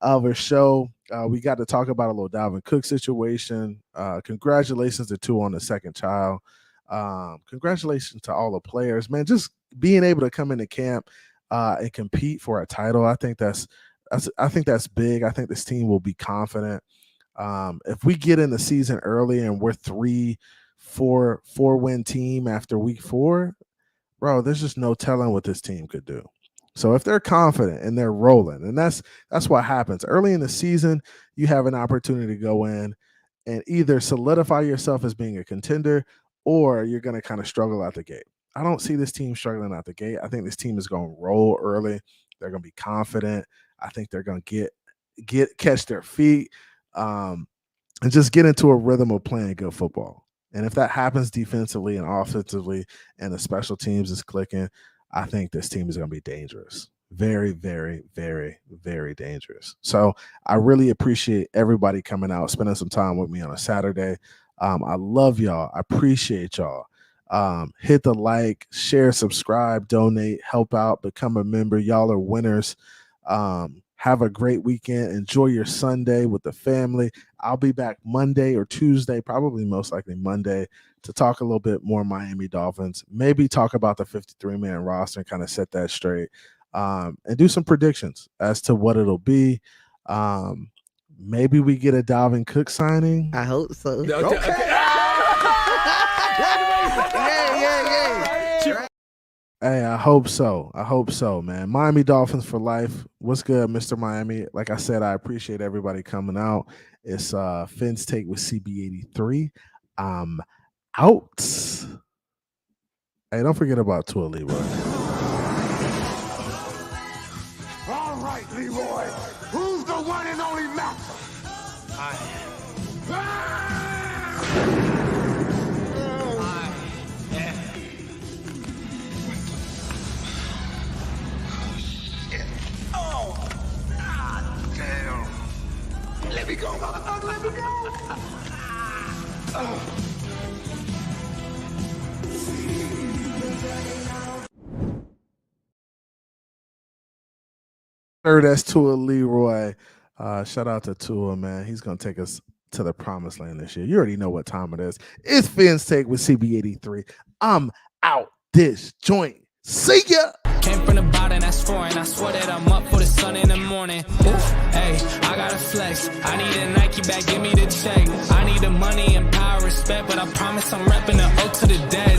of a show. We got to talk about a little Dalvin Cook situation. Congratulations to Tua on the second child. Congratulations to all the players, man. Just being able to come into camp and compete for a title, I think that's big. I think this team will be confident. If we get in the season early and we're 4-win team after week 4, bro, there's just no telling what this team could do. So if they're confident and they're rolling, and that's what happens early in the season, you have an opportunity to go in and either solidify yourself as being a contender, or you're going to kind of struggle out the gate. I don't see this team struggling out the gate. I think this team is going to roll early. They're going to be confident. I think they're going to catch their feet and just get into a rhythm of playing good football. And if that happens defensively and offensively and the special teams is clicking, I think this team is going to be dangerous. Very, very, very, very dangerous. So I really appreciate everybody coming out, spending some time with me on a Saturday. I love y'all. I appreciate y'all. Hit the like, share, subscribe, donate, help out, become a member. Y'all are winners. Have a great weekend. Enjoy your Sunday with the family. I'll be back Monday or Tuesday, probably most likely Monday, to talk a little bit more Miami Dolphins, maybe talk about the 53-man roster and kind of set that straight, and do some predictions as to what it'll be. Maybe we get a Dalvin Cook signing. I hope so. Okay. Hey, I hope so, man. Miami Dolphins for life. What's good, Mr. Miami? Like I said, I appreciate everybody coming out. It's Phins Take with CB83. I'm out. Hey, don't forget about Tua Leroy. All right, Leroy. Who's the one and only Max? I am. Oh, God damn. Let me go, motherfucker. Let me go. Oh. That's Tua Leroy. Shout out to Tua, man. He's going to take us to the promised land this year. You already know what time it is. It's Phins Take with CB83. I'm out this joint. See ya. Came from the bottom, that's foreign. I swear that I'm up for the sun in the morning. Oof, hey, I gotta flex. I need a Nike bag, give me the check. I need the money and power, respect, but I promise I'm repping the O to the dead.